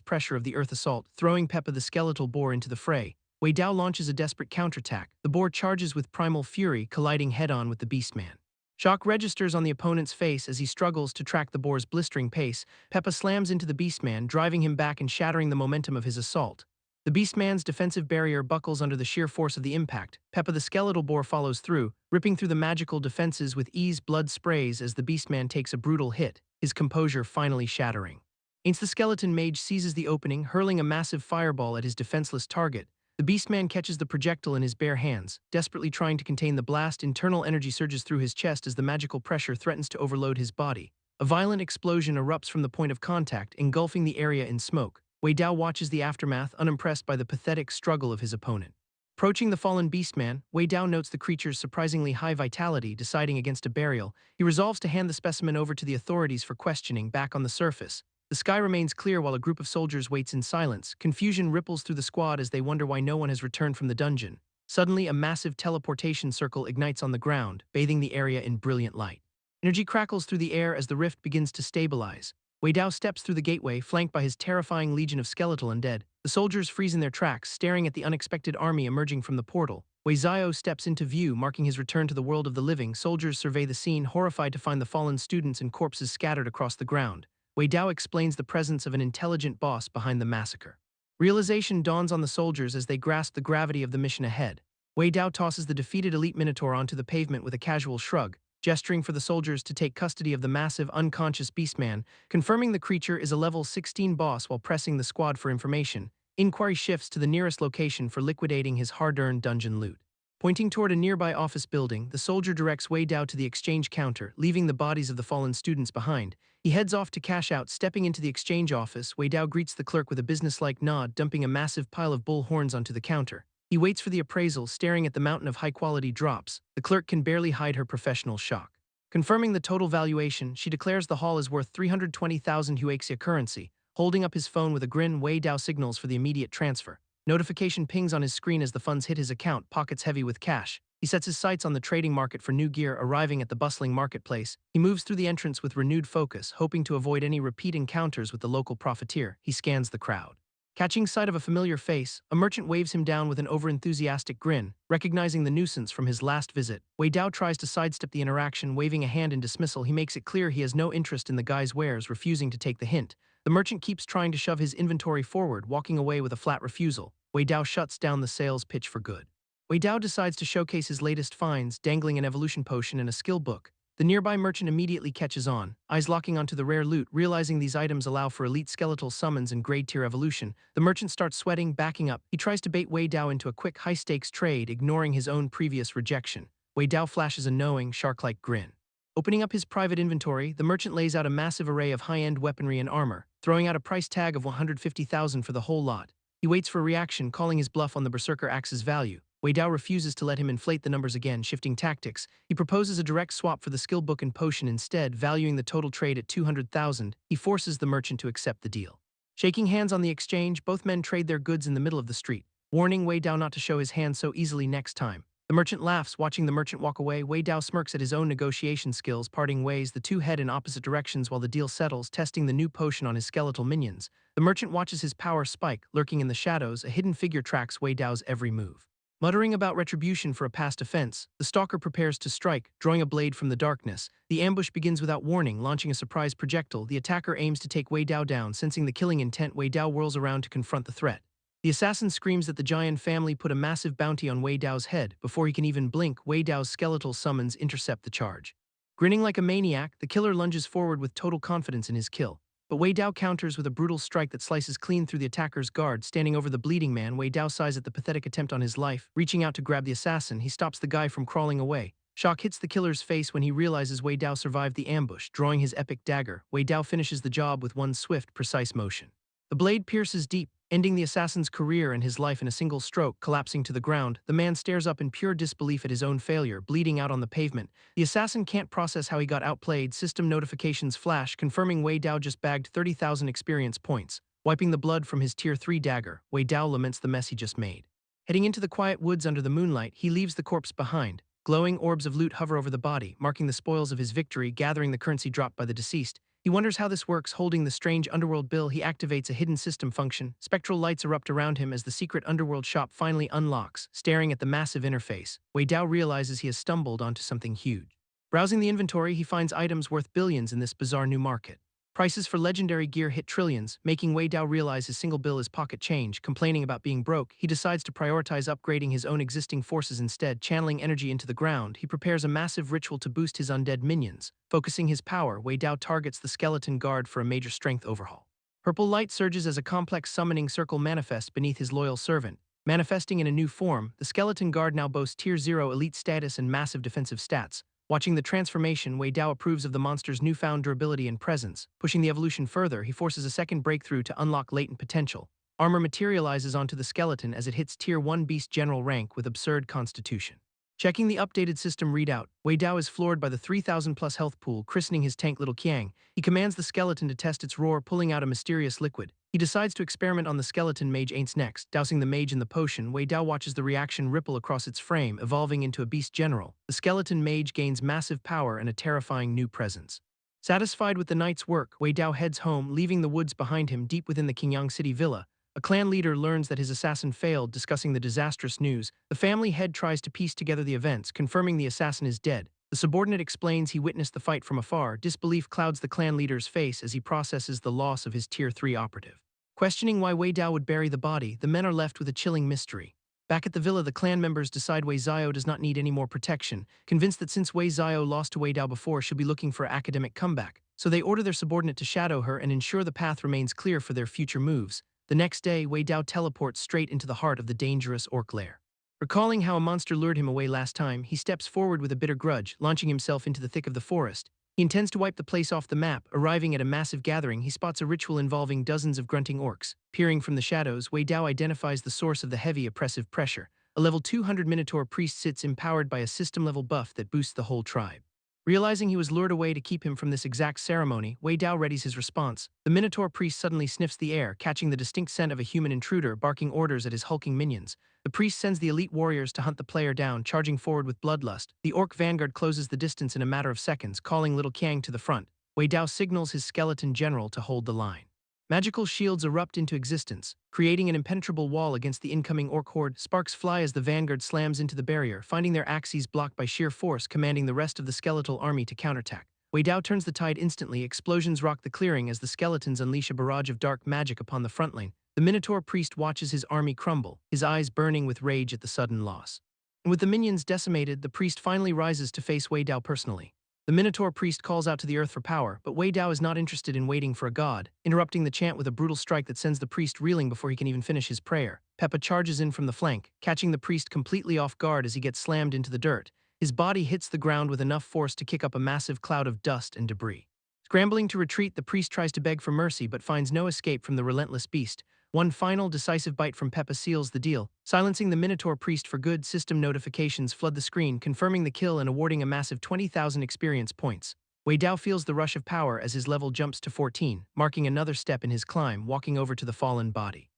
A: pressure of the earth assault, throwing Peppa the skeletal boar into the fray. Wei Dao launches a desperate counterattack. The boar charges with primal fury, colliding head-on with the beastman. Shock registers on the opponent's face as he struggles to track the boar's blistering pace. Peppa slams into the beastman, driving him back and shattering the momentum of his assault. The beastman's defensive barrier buckles under the sheer force of the impact. Peppa the skeletal boar follows through, ripping through the magical defenses with ease. Blood sprays as the beastman takes a brutal hit, his composure finally shattering. The skeleton mage seizes the opening, hurling a massive fireball at his defenseless target. The beastman catches the projectile in his bare hands, desperately trying to contain the blast. Internal energy surges through his chest as the magical pressure threatens to overload his body. A violent explosion erupts from the point of contact, engulfing the area in smoke. Wei Dao watches the aftermath, unimpressed by the pathetic struggle of his opponent. Approaching the fallen beastman, Wei Dao notes the creature's surprisingly high vitality. Deciding against a burial, he resolves to hand the specimen over to the authorities for questioning. Back on the surface, the sky remains clear while a group of soldiers waits in silence. Confusion ripples through the squad as they wonder why no one has returned from the dungeon. Suddenly, a massive teleportation circle ignites on the ground, bathing the area in brilliant light. Energy crackles through the air as the rift begins to stabilize. Wei Dao steps through the gateway, flanked by his terrifying legion of skeletal undead. The soldiers freeze in their tracks, staring at the unexpected army emerging from the portal. Wei Zhao steps into view, marking his return to the world of the living. Soldiers survey the scene, horrified to find the fallen students and corpses scattered across the ground. Wei Dao explains the presence of an intelligent boss behind the massacre. Realization dawns on the soldiers as they grasp the gravity of the mission ahead. Wei Dao tosses the defeated elite minotaur onto the pavement with a casual shrug, gesturing for the soldiers to take custody of the massive, unconscious beastman. Confirming the creature is a level 16 boss while pressing the squad for information, inquiry shifts to the nearest location for liquidating his hard-earned dungeon loot. Pointing toward a nearby office building, the soldier directs Wei Dao to the exchange counter, leaving the bodies of the fallen students behind. He heads off to cash out. Stepping into the exchange office, Wei Dao greets the clerk with a businesslike nod, dumping a massive pile of bull horns onto the counter. He waits for the appraisal, staring at the mountain of high-quality drops. The clerk can barely hide her professional shock. Confirming the total valuation, she declares the haul is worth 320,000 Huaxia currency. Holding up his phone with a grin, Wei Dao signals for the immediate transfer. Notification pings on his screen as the funds hit his account, pockets heavy with cash. He sets his sights on the trading market for new gear. Arriving at the bustling marketplace, he moves through the entrance with renewed focus, hoping to avoid any repeat encounters with the local profiteer. He scans the crowd. Catching sight of a familiar face, a merchant waves him down with an overenthusiastic grin. Recognizing the nuisance from his last visit, Wei Dao tries to sidestep the interaction, waving a hand in dismissal. He makes it clear he has no interest in the guy's wares, refusing to take the hint. The merchant keeps trying to shove his inventory forward, walking away with a flat refusal. Wei Dao shuts down the sales pitch for good. Wei Dao decides to showcase his latest finds, dangling an evolution potion and a skill book. The nearby merchant immediately catches on, eyes locking onto the rare loot. Realizing these items allow for elite skeletal summons and grade-tier evolution, the merchant starts sweating, backing up. He tries to bait Wei Dao into a quick, high-stakes trade, ignoring his own previous rejection. Wei Dao flashes a knowing, shark-like grin. Opening up his private inventory, the merchant lays out a massive array of high-end weaponry and armor, throwing out a price tag of 150,000 for the whole lot. He waits for a reaction, calling his bluff on the berserker axe's value. Wei Dao refuses to let him inflate the numbers again, shifting tactics. He proposes a direct swap for the skill book and potion instead, valuing the total trade at 200,000. He forces the merchant to accept the deal. Shaking hands on the exchange, both men trade their goods in the middle of the street, warning Wei Dao not to show his hand so easily next time. The merchant laughs, watching the merchant walk away. Wei Dao smirks at his own negotiation skills. Parting ways, the two head in opposite directions while the deal settles, testing the new potion on his skeletal minions. The merchant watches his power spike, lurking in the shadows. A hidden figure tracks Wei Dao's every move. Muttering about retribution for a past offense, the stalker prepares to strike, drawing a blade from the darkness. The ambush begins without warning, launching a surprise projectile. The attacker aims to take Wei Dao down. Sensing the killing intent, Wei Dao whirls around to confront the threat. The assassin screams that the Jian family put a massive bounty on Wei Dao's head. Before he can even blink, Wei Dao's skeletal summons intercept the charge. Grinning like a maniac, the killer lunges forward with total confidence in his kill. But Wei Dao counters with a brutal strike that slices clean through the attacker's guard. Standing over the bleeding man, Wei Dao sighs at the pathetic attempt on his life. Reaching out to grab the assassin, he stops the guy from crawling away. Shock hits the killer's face when he realizes Wei Dao survived the ambush. Drawing his epic dagger, Wei Dao finishes the job with one swift, precise motion. The blade pierces deep, Ending the assassin's career and his life in a single stroke. Collapsing to the ground, the man stares up in pure disbelief at his own failure, bleeding out on the pavement. The assassin can't process how he got outplayed. System notifications flash, confirming Wei Dao just bagged 30,000 experience points. Wiping the blood from his Tier 3 dagger, Wei Dao laments the mess he just made. Heading into the quiet woods under the moonlight, he leaves the corpse behind. Glowing orbs of loot hover over the body, marking the spoils of his victory, gathering the currency dropped by the deceased. He wonders how this works. Holding the strange underworld bill, he activates a hidden system function. Spectral lights erupt around him as the secret underworld shop finally unlocks. Staring at the massive interface, Wei Dao realizes he has stumbled onto something huge. Browsing the inventory, he finds items worth billions in this bizarre new market. Prices for legendary gear hit trillions, making Wei Dao realize his single bill is pocket change. Complaining about being broke, he decides to prioritize upgrading his own existing forces instead. Channeling energy into the ground, he prepares a massive ritual to boost his undead minions. Focusing his power, Wei Dao targets the skeleton guard for a major strength overhaul. Purple light surges as a complex summoning circle manifests beneath his loyal servant. Manifesting in a new form, the skeleton guard now boasts Tier 0 elite status and massive defensive stats. Watching the transformation, Wei Dao approves of the monster's newfound durability and presence. Pushing the evolution further, he forces a second breakthrough to unlock latent potential. Armor materializes onto the skeleton as it hits Tier 1 beast general rank with absurd constitution. Checking the updated system readout, Wei Dao is floored by the 3,000+ health pool. Christening his tank Little Qiang, he commands the skeleton to test its roar, pulling out a mysterious liquid. He decides to experiment on the skeleton mage Aints next. Dousing the mage in the potion, Wei Dao watches the reaction ripple across its frame, evolving into a beast general. The skeleton mage gains massive power and a terrifying new presence. Satisfied with the night's work, Wei Dao heads home, leaving the woods behind him. Deep within the Qingyang City villa, a clan leader learns that his assassin failed. Discussing the disastrous news, the family head tries to piece together the events, confirming the assassin is dead. The subordinate explains he witnessed the fight from afar. Disbelief clouds the clan leader's face as he processes the loss of his Tier 3 operative. Questioning why Wei Dao would bury the body, the men are left with a chilling mystery. Back at the villa, the clan members decide Wei Xiao does not need any more protection, convinced that since Wei Xiao lost to Wei Dao before, she'll be looking for an academic comeback. So they order their subordinate to shadow her and ensure the path remains clear for their future moves. The next day, Wei Dao teleports straight into the heart of the dangerous orc lair. Recalling how a monster lured him away last time, he steps forward with a bitter grudge, launching himself into the thick of the forest. He intends to wipe the place off the map. Arriving at a massive gathering, he spots a ritual involving dozens of grunting orcs. Peering from the shadows, Wei Dao identifies the source of the heavy, oppressive pressure. A level 200 Minotaur priest sits empowered by a system-level buff that boosts the whole tribe. Realizing he was lured away to keep him from this exact ceremony, Wei Dao readies his response. The Minotaur priest suddenly sniffs the air, catching the distinct scent of a human intruder, barking orders at his hulking minions. The priest sends the elite warriors to hunt the player down, charging forward with bloodlust. The orc vanguard closes the distance in a matter of seconds, calling Little Qiang to the front. Wei Dao signals his skeleton general to hold the line. Magical shields erupt into existence, creating an impenetrable wall against the incoming orc horde. Sparks fly as the vanguard slams into the barrier, finding their axes blocked by sheer force, commanding the rest of the skeletal army to counterattack. Wei Dao turns the tide instantly. Explosions rock the clearing as the skeletons unleash a barrage of dark magic upon the front lane. The Minotaur priest watches his army crumble, his eyes burning with rage at the sudden loss. And with the minions decimated, the priest finally rises to face Wei Dao personally. The Minotaur priest calls out to the earth for power, but Wei Dao is not interested in waiting for a god, interrupting the chant with a brutal strike that sends the priest reeling before he can even finish his prayer. Peppa charges in from the flank, catching the priest completely off guard as he gets slammed into the dirt. His body hits the ground with enough force to kick up a massive cloud of dust and debris. Scrambling to retreat, the priest tries to beg for mercy but finds no escape from the relentless beast. One final, decisive bite from Peppa seals the deal, silencing the Minotaur priest for good. System notifications flood the screen, confirming the kill and awarding a massive 20,000 experience points. Wei Dao feels the rush of power as his level jumps to 14, marking another step in his climb, walking over to the fallen body.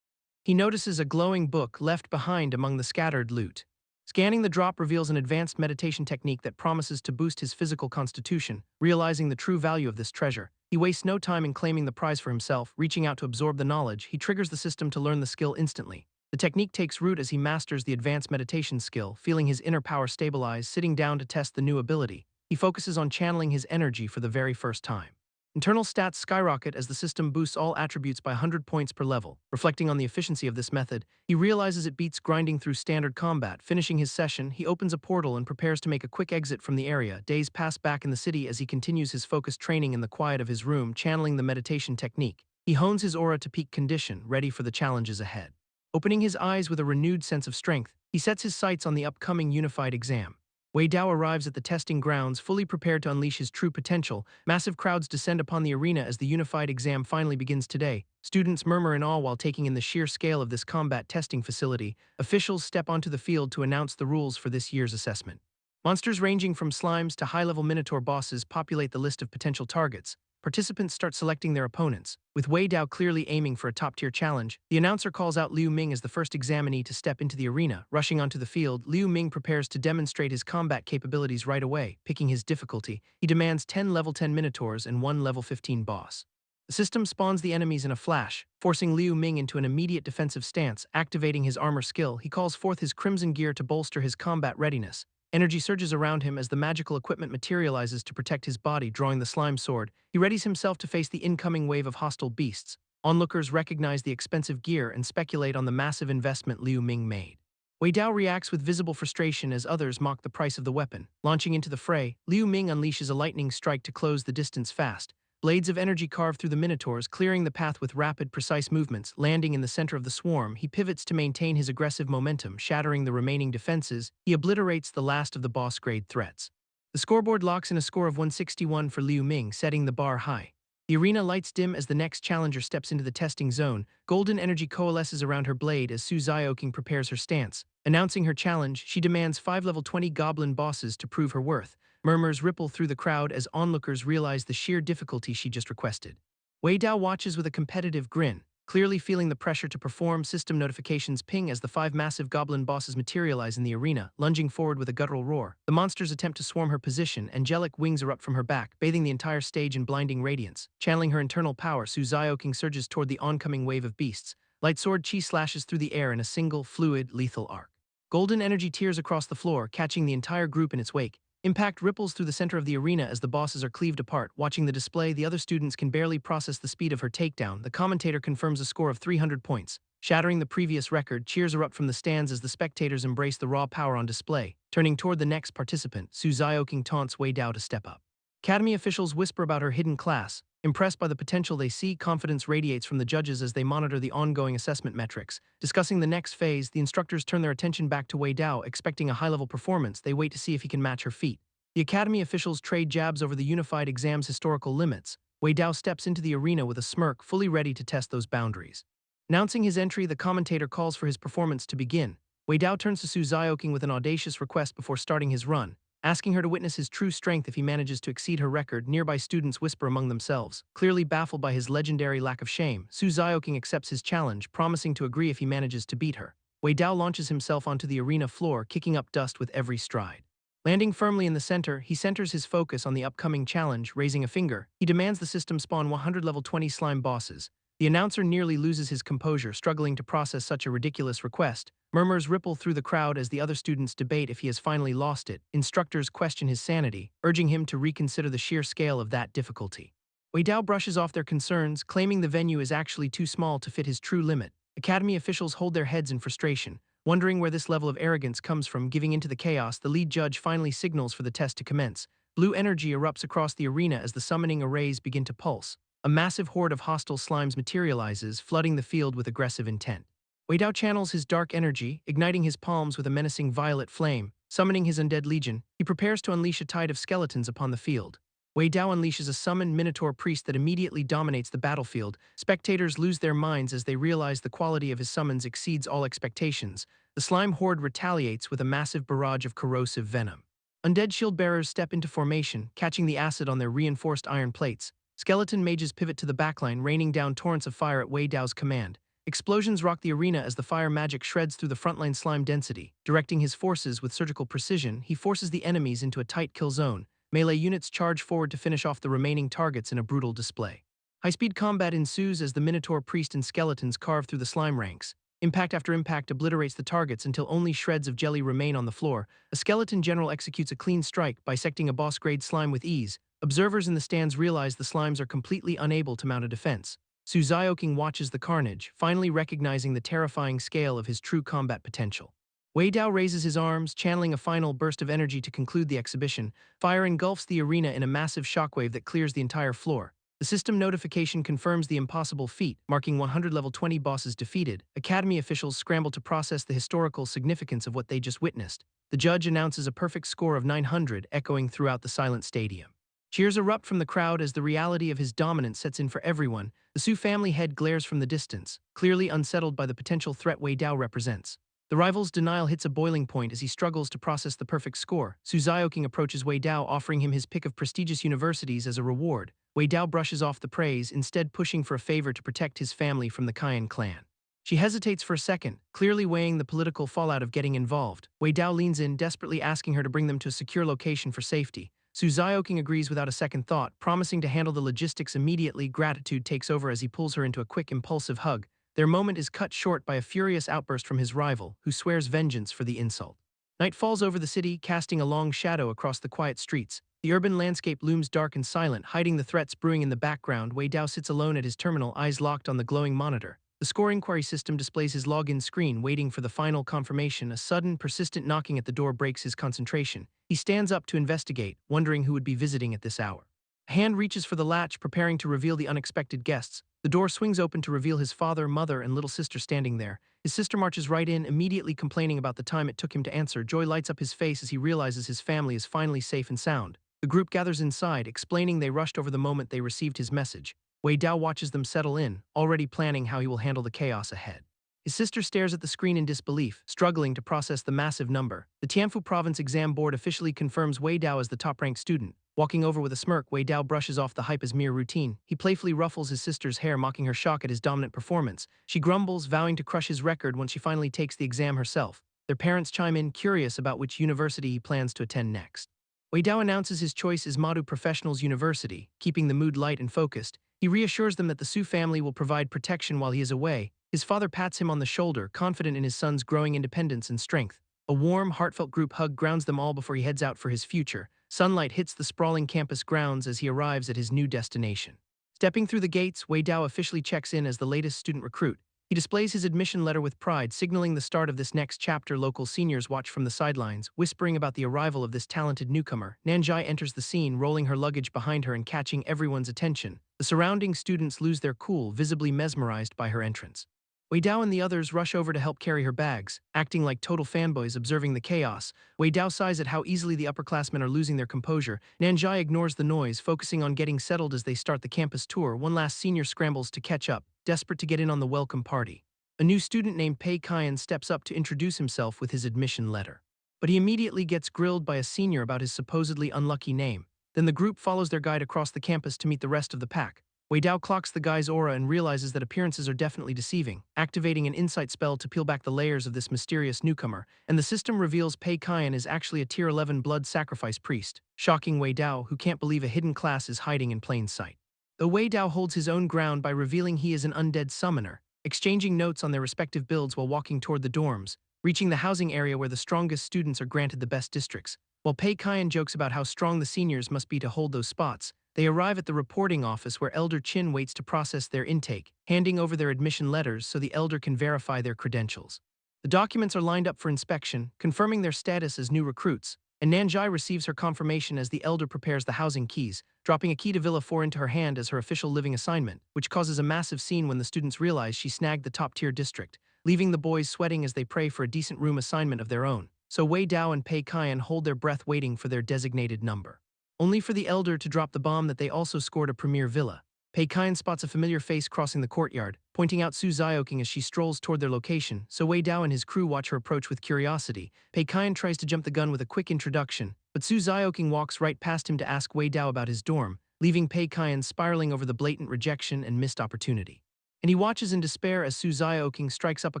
A: He notices a glowing book left behind among the scattered loot. Scanning the drop reveals an advanced meditation technique that promises to boost his physical constitution. Realizing the true value of this treasure, he wastes no time in claiming the prize for himself. Reaching out to absorb the knowledge, he triggers the system to learn the skill instantly. The technique takes root as he masters the advanced meditation skill, feeling his inner power stabilize. Sitting down to test the new ability, he focuses on channeling his energy for the very first time. Internal stats skyrocket as the system boosts all attributes by 100 points per level. Reflecting on the efficiency of this method, he realizes it beats grinding through standard combat. Finishing his session, he opens a portal and prepares to make a quick exit from the area. Days pass back in the city as he continues his focused training in the quiet of his room, channeling the meditation technique. He hones his aura to peak condition, ready for the challenges ahead. Opening his eyes with a renewed sense of strength, he sets his sights on the upcoming unified exam. Wei Dao arrives at the testing grounds, fully prepared to unleash his true potential. Massive crowds descend upon the arena as the unified exam finally begins today. Students murmur in awe while taking in the sheer scale of this combat testing facility. Officials step onto the field to announce the rules for this year's assessment. Monsters ranging from slimes to high-level minotaur bosses populate the list of potential targets. Participants start selecting their opponents. With Wei Dao clearly aiming for a top-tier challenge, the announcer calls out Liu Ming as the first examinee to step into the arena. Rushing onto the field, Liu Ming prepares to demonstrate his combat capabilities right away. Picking his difficulty, he demands 10 level 10 minotaurs and 1 level 15 boss. The system spawns the enemies in a flash, forcing Liu Ming into an immediate defensive stance. Activating his armor skill, he calls forth his crimson gear to bolster his combat readiness. Energy surges around him as the magical equipment materializes to protect his body. Drawing the slime sword, he readies himself to face the incoming wave of hostile beasts. Onlookers recognize the expensive gear and speculate on the massive investment Liu Ming made. Wei Dao reacts with visible frustration as others mock the price of the weapon. Launching into the fray, Liu Ming unleashes a lightning strike to close the distance fast. Blades of energy carve through the minotaurs, clearing the path with rapid, precise movements. Landing in the center of the swarm, he pivots to maintain his aggressive momentum. Shattering the remaining defenses, he obliterates the last of the boss-grade threats. The scoreboard locks in a score of 161 for Liu Ming, setting the bar high. The arena lights dim as the next challenger steps into the testing zone. Golden energy coalesces around her blade as Su Zioking prepares her stance. Announcing her challenge, she demands 5 level 20 goblin bosses to prove her worth. Murmurs ripple through the crowd as onlookers realize the sheer difficulty she just requested. Wei Dao watches with a competitive grin, clearly feeling the pressure to perform. System notifications ping as the 5 massive goblin bosses materialize in the arena. Lunging forward with a guttural roar, the monsters attempt to swarm her position. Angelic wings erupt from her back, bathing the entire stage in blinding radiance. Channeling her internal power, Su Zioking surges toward the oncoming wave of beasts. Light sword chi slashes through the air in a single, fluid, lethal arc. Golden energy tears across the floor, catching the entire group in its wake. Impact ripples through the center of the arena as the bosses are cleaved apart. Watching the display, the other students can barely process the speed of her takedown. The commentator confirms a score of 300 points. Shattering the previous record, cheers erupt from the stands as the spectators embrace the raw power on display. Turning toward the next participant, Su Zioking taunts Wei Dao to step up. Academy officials whisper about her hidden class. Impressed by the potential they see, confidence radiates from the judges as they monitor the ongoing assessment metrics. Discussing the next phase, the instructors turn their attention back to Wei Dao. Expecting a high-level performance, they wait to see if he can match her feat. The Academy officials trade jabs over the unified exam's historical limits. Wei Dao steps into the arena with a smirk, fully ready to test those boundaries. Announcing his entry, the commentator calls for his performance to begin. Wei Dao turns to Su Zioking with an audacious request before starting his run, asking her to witness his true strength if he manages to exceed her record. Nearby students whisper among themselves. Clearly baffled by his legendary lack of shame, Su Zioking accepts his challenge, promising to agree if he manages to beat her. Wei Dao launches himself onto the arena floor, kicking up dust with every stride. Landing firmly in the center, he centers his focus on the upcoming challenge. Raising a finger, he demands the system spawn 100 level 20 slime bosses. The announcer nearly loses his composure, struggling to process such a ridiculous request. Murmurs ripple through the crowd as the other students debate if he has finally lost it. Instructors question his sanity, urging him to reconsider the sheer scale of that difficulty. Wei Dao brushes off their concerns, claiming the venue is actually too small to fit his true limit. Academy officials hold their heads in frustration, wondering where this level of arrogance comes from. Giving into the chaos, the lead judge finally signals for the test to commence. Blue energy erupts across the arena as the summoning arrays begin to pulse. A massive horde of hostile slimes materializes, flooding the field with aggressive intent. Wei Dao channels his dark energy, igniting his palms with a menacing violet flame. Summoning his undead legion, he prepares to unleash a tide of skeletons upon the field. Wei Dao unleashes a summoned minotaur priest that immediately dominates the battlefield. Spectators lose their minds as they realize the quality of his summons exceeds all expectations. The slime horde retaliates with a massive barrage of corrosive venom. Undead shield bearers step into formation, catching the acid on their reinforced iron plates. Skeleton mages pivot to the backline, raining down torrents of fire at Wei Dao's command. Explosions rock the arena as the fire magic shreds through the frontline slime density. Directing his forces with surgical precision, he forces the enemies into a tight kill zone. Melee units charge forward to finish off the remaining targets in a brutal display. High-speed combat ensues as the Minotaur priest and skeletons carve through the slime ranks. Impact after impact obliterates the targets until only shreds of jelly remain on the floor. A skeleton general executes a clean strike, bisecting a boss-grade slime with ease. Observers in the stands realize the slimes are completely unable to mount a defense. Su Zioking watches the carnage, finally recognizing the terrifying scale of his true combat potential. Wei Dao raises his arms, channeling a final burst of energy to conclude the exhibition. Fire engulfs the arena in a massive shockwave that clears the entire floor. The system notification confirms the impossible feat, marking 100 level 20 bosses defeated. Academy officials scramble to process the historical significance of what they just witnessed. The judge announces a perfect score of 900, echoing throughout the silent stadium. Cheers erupt from the crowd as the reality of his dominance sets in for everyone. The Su family head glares from the distance, clearly unsettled by the potential threat Wei Dao represents. The rival's denial hits a boiling point as he struggles to process the perfect score. Su Zhaoqing approaches Wei Dao, offering him his pick of prestigious universities as a reward. Wei Dao brushes off the praise, instead pushing for a favor to protect his family from the Cayenne clan. She hesitates for a second, clearly weighing the political fallout of getting involved. Wei Dao leans in, desperately asking her to bring them to a secure location for safety. Su Zhaoqing agrees without a second thought, promising to handle the logistics immediately. Gratitude takes over as he pulls her into a quick, impulsive hug. Their moment is cut short by a furious outburst from his rival, who swears vengeance for the insult. Night falls over the city, casting a long shadow across the quiet streets. The urban landscape looms dark and silent, hiding the threats brewing in the background. Wei Dao sits alone at his terminal, eyes locked on the glowing monitor. The score inquiry system displays his login screen, waiting for the final confirmation. A sudden, persistent knocking at the door breaks his concentration. He stands up to investigate, wondering who would be visiting at this hour. A hand reaches for the latch, preparing to reveal the unexpected guests. The door swings open to reveal his father, mother, and little sister standing there. His sister marches right in, immediately complaining about the time it took him to answer. Joy lights up his face as he realizes his family is finally safe and sound. The group gathers inside, explaining they rushed over the moment they received his message. Wei Dao watches them settle in, already planning how he will handle the chaos ahead. His sister stares at the screen in disbelief, struggling to process the massive number. The Tianfu Province Exam Board officially confirms Wei Dao as the top-ranked student. Walking over with a smirk, Wei Dao brushes off the hype as mere routine. He playfully ruffles his sister's hair, mocking her shock at his dominant performance. She grumbles, vowing to crush his record once she finally takes the exam herself. Their parents chime in, curious about which university he plans to attend next. Wei Dao announces his choice is Madu Professionals University, keeping the mood light and focused. He reassures them that the Su family will provide protection while he is away. His father pats him on the shoulder, confident in his son's growing independence and strength. A warm, heartfelt group hug grounds them all before he heads out for his future. Sunlight hits the sprawling campus grounds as he arrives at his new destination. Stepping through the gates, Wei Dao officially checks in as the latest student recruit. He displays his admission letter with pride, signaling the start of this next chapter. Local seniors watch from the sidelines, whispering about the arrival of this talented newcomer. Nanjai enters the scene, rolling her luggage behind her and catching everyone's attention. The surrounding students lose their cool, visibly mesmerized by her entrance. Wei Dao and the others rush over to help carry her bags, acting like total fanboys observing the chaos. Wei Dao sighs at how easily the upperclassmen are losing their composure. Nanjai ignores the noise, focusing on getting settled as they start the campus tour. One last senior scrambles to catch up, desperate to get in on the welcome party. A new student named Pei Cayenne steps up to introduce himself with his admission letter. But he immediately gets grilled by a senior about his supposedly unlucky name. Then the group follows their guide across the campus to meet the rest of the pack. Wei Dao clocks the guy's aura and realizes that appearances are definitely deceiving, activating an insight spell to peel back the layers of this mysterious newcomer, and the system reveals Pei Cayenne is actually a tier 11 blood sacrifice priest, shocking Wei Dao, who can't believe a hidden class is hiding in plain sight. Though Wei Dao holds his own ground by revealing he is an undead summoner, exchanging notes on their respective builds while walking toward the dorms, reaching the housing area where the strongest students are granted the best districts. While Pei Cayenne jokes about how strong the seniors must be to hold those spots, they arrive at the reporting office where Elder Qin waits to process their intake, handing over their admission letters so the elder can verify their credentials. The documents are lined up for inspection, confirming their status as new recruits, and Nanjai receives her confirmation as the elder prepares the housing keys, dropping a key to Villa 4 into her hand as her official living assignment, which causes a massive scene when the students realize she snagged the top-tier district, leaving the boys sweating as they pray for a decent room assignment of their own. So Wei Dao and Pei Cayenne hold their breath waiting for their designated number. Only for the elder to drop the bomb that they also scored a premier villa. Pei Cayenne spots a familiar face crossing the courtyard, pointing out Su Zhaoqing as she strolls toward their location, so Wei Dao and his crew watch her approach with curiosity. Pei Cayenne tries to jump the gun with a quick introduction, but Su Zhaoqing walks right past him to ask Wei Dao about his dorm, leaving Pei Cayenne spiraling over the blatant rejection and missed opportunity. And he watches in despair as Su Zhaoqing strikes up a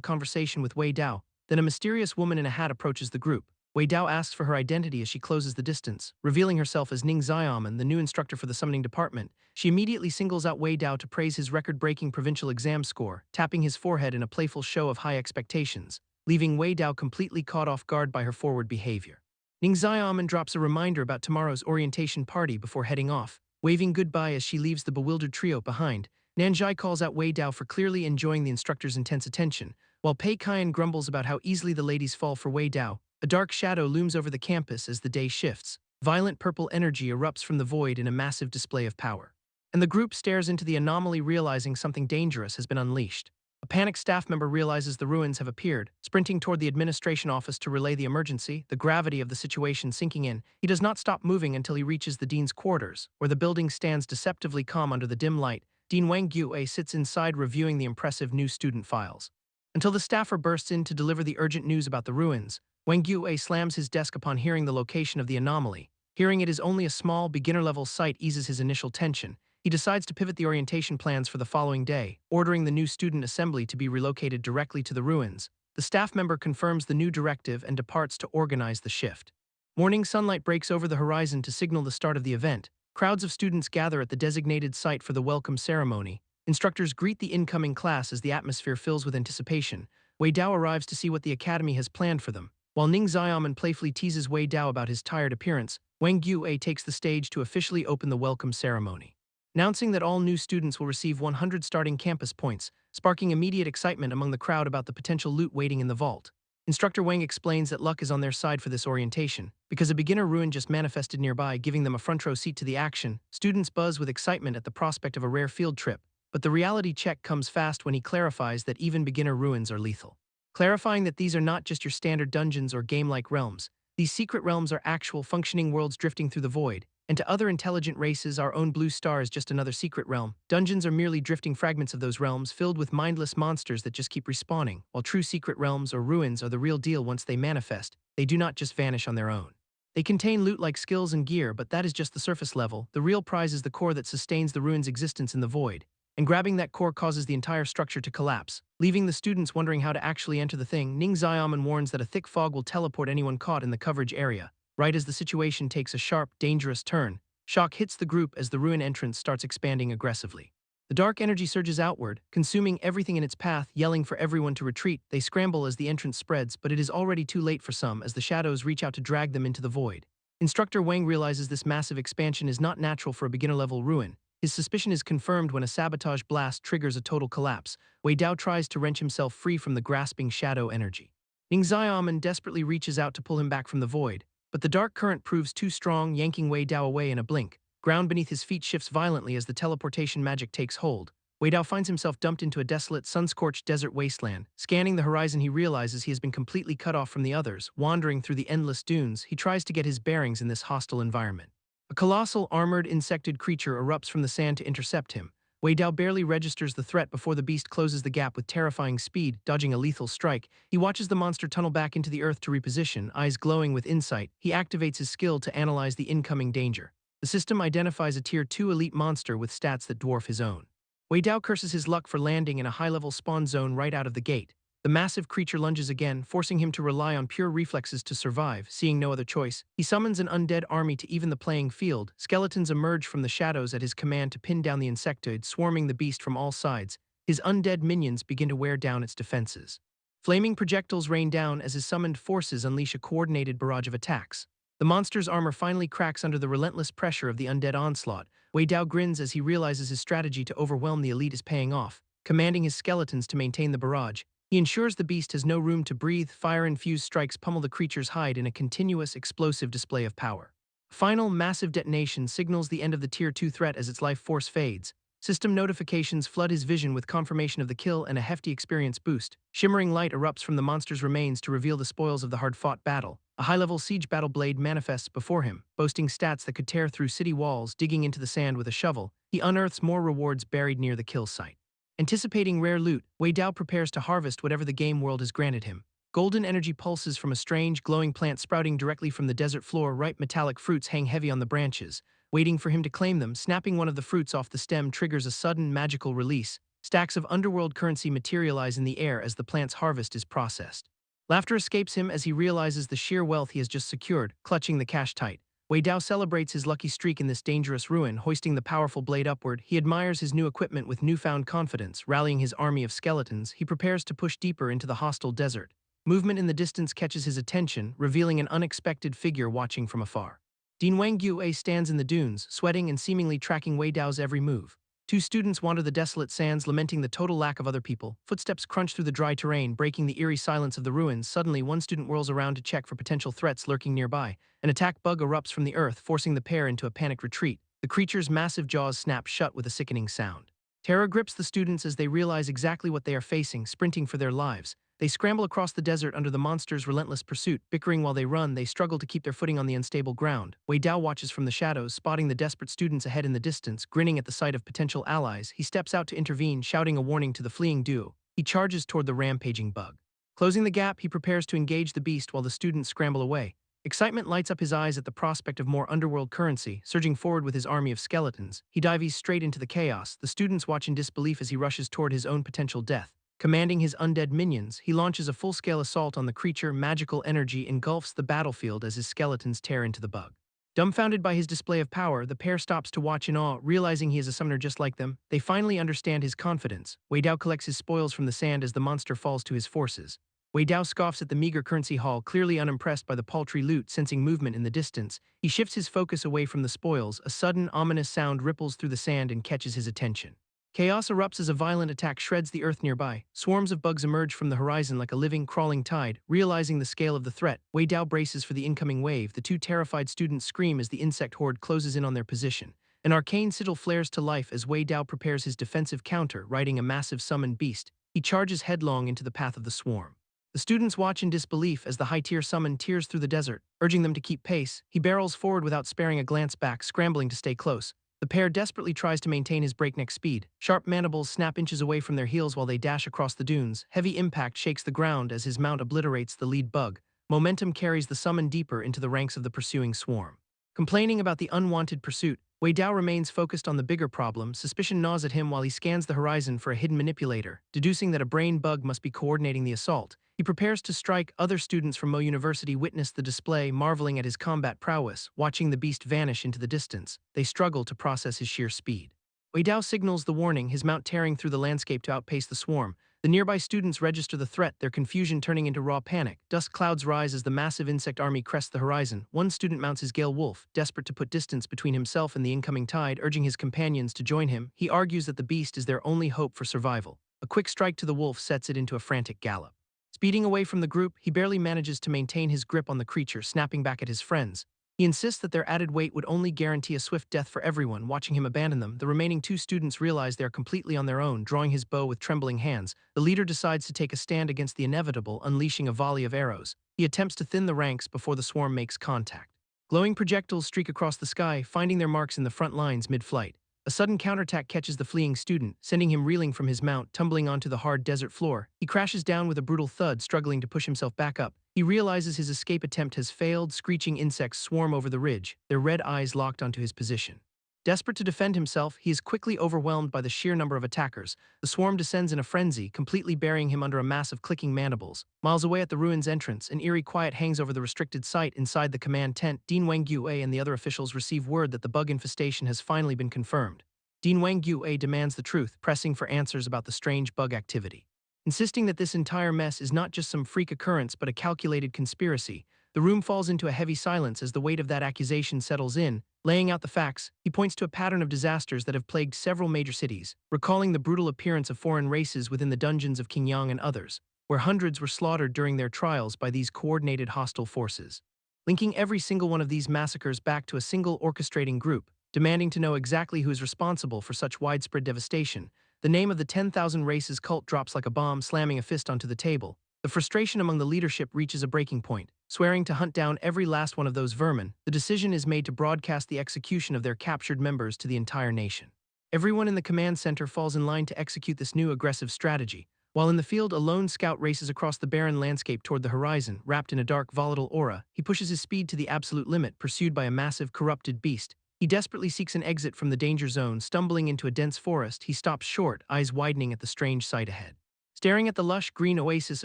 A: conversation with Wei Dao. Then a mysterious woman in a hat approaches the group. Wei Dao asks for her identity as she closes the distance, revealing herself as Ning Xiaoman, the new instructor for the summoning department. She immediately singles out Wei Dao to praise his record-breaking provincial exam score, tapping his forehead in a playful show of high expectations, leaving Wei Dao completely caught off guard by her forward behavior. Ning Xiaoman drops a reminder about tomorrow's orientation party before heading off, waving goodbye as she leaves the bewildered trio behind. Nanjai calls out Wei Dao for clearly enjoying the instructor's intense attention, while Pei Cayenne grumbles about how easily the ladies fall for Wei Dao. A dark shadow looms over the campus as the day shifts. Violent purple energy erupts from the void in a massive display of power. and the group stares into the anomaly, realizing something dangerous has been unleashed. A panicked staff member realizes the ruins have appeared, sprinting toward the administration office to relay the emergency, the gravity of the situation sinking in. He does not stop moving until he reaches the dean's quarters, where the building stands deceptively calm under the dim light. Dean Wang Gyue sits inside reviewing the impressive new student files. Until the staffer bursts in to deliver the urgent news about the ruins, Wang Gyue slams his desk upon hearing the location of the anomaly. Hearing it is only a small, beginner-level site eases his initial tension. He decides to pivot the orientation plans for the following day, ordering the new student assembly to be relocated directly to the ruins. The staff member confirms the new directive and departs to organize the shift. Morning sunlight breaks over the horizon to signal the start of the event. Crowds of students gather at the designated site for the welcome ceremony. Instructors greet the incoming class as the atmosphere fills with anticipation. Wei Dao arrives to see what the academy has planned for them. While Ning Xiaoman playfully teases Wei Dao about his tired appearance, Wang Gyue takes the stage to officially open the welcome ceremony, announcing that all new students will receive 100 starting campus points, sparking immediate excitement among the crowd about the potential loot waiting in the vault. Instructor Wang explains that luck is on their side for this orientation, because a beginner ruin just manifested nearby, giving them a front-row seat to the action. Students buzz with excitement at the prospect of a rare field trip, but the reality check comes fast when he clarifies that even beginner ruins are lethal. Clarifying that these are not just your standard dungeons or game-like realms. These secret realms are actual functioning worlds drifting through the void, and to other intelligent races, our own blue star is just another secret realm. Dungeons are merely drifting fragments of those realms filled with mindless monsters that just keep respawning, while true secret realms or ruins are the real deal. Once they manifest, they do not just vanish on their own. They contain loot like skills and gear, but that is just the surface level. The real prize is the core that sustains the ruin's existence in the void, and grabbing that core causes the entire structure to collapse, leaving the students wondering how to actually enter the thing. Ning Xiaoman warns that a thick fog will teleport anyone caught in the coverage area. Right as the situation takes a sharp, dangerous turn, shock hits the group as the ruin entrance starts expanding aggressively. The dark energy surges outward, consuming everything in its path, yelling for everyone to retreat. They scramble as the entrance spreads, but it is already too late for some as the shadows reach out to drag them into the void. Instructor Wang realizes this massive expansion is not natural for a beginner-level ruin. His suspicion is confirmed when a sabotage blast triggers a total collapse. Wei Dao tries to wrench himself free from the grasping shadow energy. Ning Xiaoman desperately reaches out to pull him back from the void, but the dark current proves too strong, yanking Wei Dao away in a blink. Ground beneath his feet shifts violently as the teleportation magic takes hold. Wei Dao finds himself dumped into a desolate, sun-scorched desert wasteland. Scanning the horizon, he realizes he has been completely cut off from the others. Wandering through the endless dunes, he tries to get his bearings in this hostile environment. A colossal, armored, insected creature erupts from the sand to intercept him. Wei Dao barely registers the threat before the beast closes the gap with terrifying speed, dodging a lethal strike. He watches the monster tunnel back into the earth to reposition, eyes glowing with insight. He activates his skill to analyze the incoming danger. The system identifies a Tier 2 elite monster with stats that dwarf his own. Wei Dao curses his luck for landing in a high-level spawn zone right out of the gate. The massive creature lunges again, forcing him to rely on pure reflexes to survive. Seeing no other choice, he summons an undead army to even the playing field. Skeletons emerge from the shadows at his command to pin down the insectoid, swarming the beast from all sides. His undead minions begin to wear down its defenses. Flaming projectiles rain down as his summoned forces unleash a coordinated barrage of attacks. The monster's armor finally cracks under the relentless pressure of the undead onslaught. Wei Dao grins as he realizes his strategy to overwhelm the elite is paying off. Commanding his skeletons to maintain the barrage, he ensures the beast has no room to breathe. Fire-infused strikes pummel the creature's hide in a continuous, explosive display of power. Final, massive detonation signals the end of the Tier 2 threat as its life force fades. System notifications flood his vision with confirmation of the kill and a hefty experience boost. Shimmering light erupts from the monster's remains to reveal the spoils of the hard-fought battle. A high-level siege battle blade manifests before him, boasting stats that could tear through city walls. Digging into the sand with a shovel, he unearths more rewards buried near the kill site. Anticipating rare loot, Wei Dao prepares to harvest whatever the game world has granted him. Golden energy pulses from a strange, glowing plant sprouting directly from the desert floor. Ripe metallic fruits hang heavy on the branches, waiting for him to claim them. Snapping one of the fruits off the stem triggers a sudden, magical release. Stacks of underworld currency materialize in the air as the plant's harvest is processed. Laughter escapes him as he realizes the sheer wealth he has just secured, clutching the cash tight. Wei Dao celebrates his lucky streak in this dangerous ruin, hoisting the powerful blade upward. He admires his new equipment with newfound confidence. Rallying his army of skeletons, he prepares to push deeper into the hostile desert. Movement in the distance catches his attention, revealing an unexpected figure watching from afar. Dean Wang Gyue stands in the dunes, sweating and seemingly tracking Wei Dao's every move. Two students wander the desolate sands, lamenting the total lack of other people. Footsteps crunch through the dry terrain, breaking the eerie silence of the ruins. Suddenly, one student whirls around to check for potential threats lurking nearby. An attack bug erupts from the earth, forcing the pair into a panicked retreat. The creature's massive jaws snap shut with a sickening sound. Terror grips the students as they realize exactly what they are facing, sprinting for their lives. They scramble across the desert under the monster's relentless pursuit. Bickering while they run, they struggle to keep their footing on the unstable ground. Wei Dao watches from the shadows, spotting the desperate students ahead in the distance. Grinning at the sight of potential allies, he steps out to intervene, shouting a warning to the fleeing duo. He charges toward the rampaging bug. Closing the gap, he prepares to engage the beast while the students scramble away. Excitement lights up his eyes at the prospect of more underworld currency. Surging forward with his army of skeletons, he dives straight into the chaos. The students watch in disbelief as he rushes toward his own potential death. Commanding his undead minions, he launches a full-scale assault on the creature. Magical energy engulfs the battlefield as his skeletons tear into the bug. Dumbfounded by his display of power, the pair stops to watch in awe, realizing he is a summoner just like them. They finally understand his confidence. Wei Dao collects his spoils from the sand as the monster falls to his forces. Wei Dao scoffs at the meager currency haul, clearly unimpressed by the paltry loot. Sensing movement in the distance, he shifts his focus away from the spoils. A sudden, ominous sound ripples through the sand and catches his attention. Chaos erupts as a violent attack shreds the earth nearby. Swarms of bugs emerge from the horizon like a living, crawling tide. Realizing the scale of the threat, Wei Dao braces for the incoming wave. The two terrified students scream as the insect horde closes in on their position. An arcane sigil flares to life as Wei Dao prepares his defensive counter, riding a massive summoned beast. He charges headlong into the path of the swarm. The students watch in disbelief as the high-tier summon tears through the desert, urging them to keep pace. He barrels forward without sparing a glance back, scrambling to stay close. The pair desperately tries to maintain his breakneck speed. Sharp mandibles snap inches away from their heels while they dash across the dunes. Heavy impact shakes the ground as his mount obliterates the lead bug. Momentum carries the summon deeper into the ranks of the pursuing swarm. Complaining about the unwanted pursuit, Wei Dao remains focused on the bigger problem. Suspicion gnaws at him while he scans the horizon for a hidden manipulator. Deducing that a brain bug must be coordinating the assault, he prepares to strike. Other students from Mo University witness the display, marveling at his combat prowess. Watching the beast vanish into the distance, they struggle to process his sheer speed. Wei Dao signals the warning, his mount tearing through the landscape to outpace the swarm. The nearby students register the threat, their confusion turning into raw panic. Dust clouds rise as the massive insect army crests the horizon. One student mounts his Gale Wolf, desperate to put distance between himself and the incoming tide, urging his companions to join him. He argues that the beast is their only hope for survival. A quick strike to the wolf sets it into a frantic gallop. Speeding away from the group, he barely manages to maintain his grip on the creature, snapping back at his friends. He insists that their added weight would only guarantee a swift death for everyone. Watching him abandon them, the remaining two students realize they are completely on their own. Drawing his bow with trembling hands, the leader decides to take a stand against the inevitable, unleashing a volley of arrows. He attempts to thin the ranks before the swarm makes contact. Glowing projectiles streak across the sky, finding their marks in the front lines mid-flight. A sudden counterattack catches the fleeing student, sending him reeling from his mount, tumbling onto the hard desert floor. He crashes down with a brutal thud, struggling to push himself back up. He realizes his escape attempt has failed. Screeching insects swarm over the ridge, their red eyes locked onto his position. Desperate to defend himself, he is quickly overwhelmed by the sheer number of attackers. The swarm descends in a frenzy, completely burying him under a mass of clicking mandibles. Miles away at the ruins entrance, an eerie quiet hangs over the restricted site. Inside the command tent, Dean Wang Yue and the other officials receive word that the bug infestation has finally been confirmed. Dean Wang Yue demands the truth, pressing for answers about the strange bug activity. Insisting that this entire mess is not just some freak occurrence but a calculated conspiracy, the room falls into a heavy silence as the weight of that accusation settles in. Laying out the facts, he points to a pattern of disasters that have plagued several major cities, recalling the brutal appearance of foreign races within the dungeons of Qingyang and others, where hundreds were slaughtered during their trials by these coordinated hostile forces. Linking every single one of these massacres back to a single orchestrating group, demanding to know exactly who is responsible for such widespread devastation, the name of the 10,000 Races cult drops like a bomb, slamming a fist onto the table. The frustration among the leadership reaches a breaking point. Swearing to hunt down every last one of those vermin, the decision is made to broadcast the execution of their captured members to the entire nation. Everyone in the command center falls in line to execute this new aggressive strategy. While in the field, a lone scout races across the barren landscape toward the horizon, wrapped in a dark, volatile aura. He pushes his speed to the absolute limit, pursued by a massive, corrupted beast. He desperately seeks an exit from the danger zone. Stumbling into a dense forest, he stops short, eyes widening at the strange sight ahead. Staring at the lush green oasis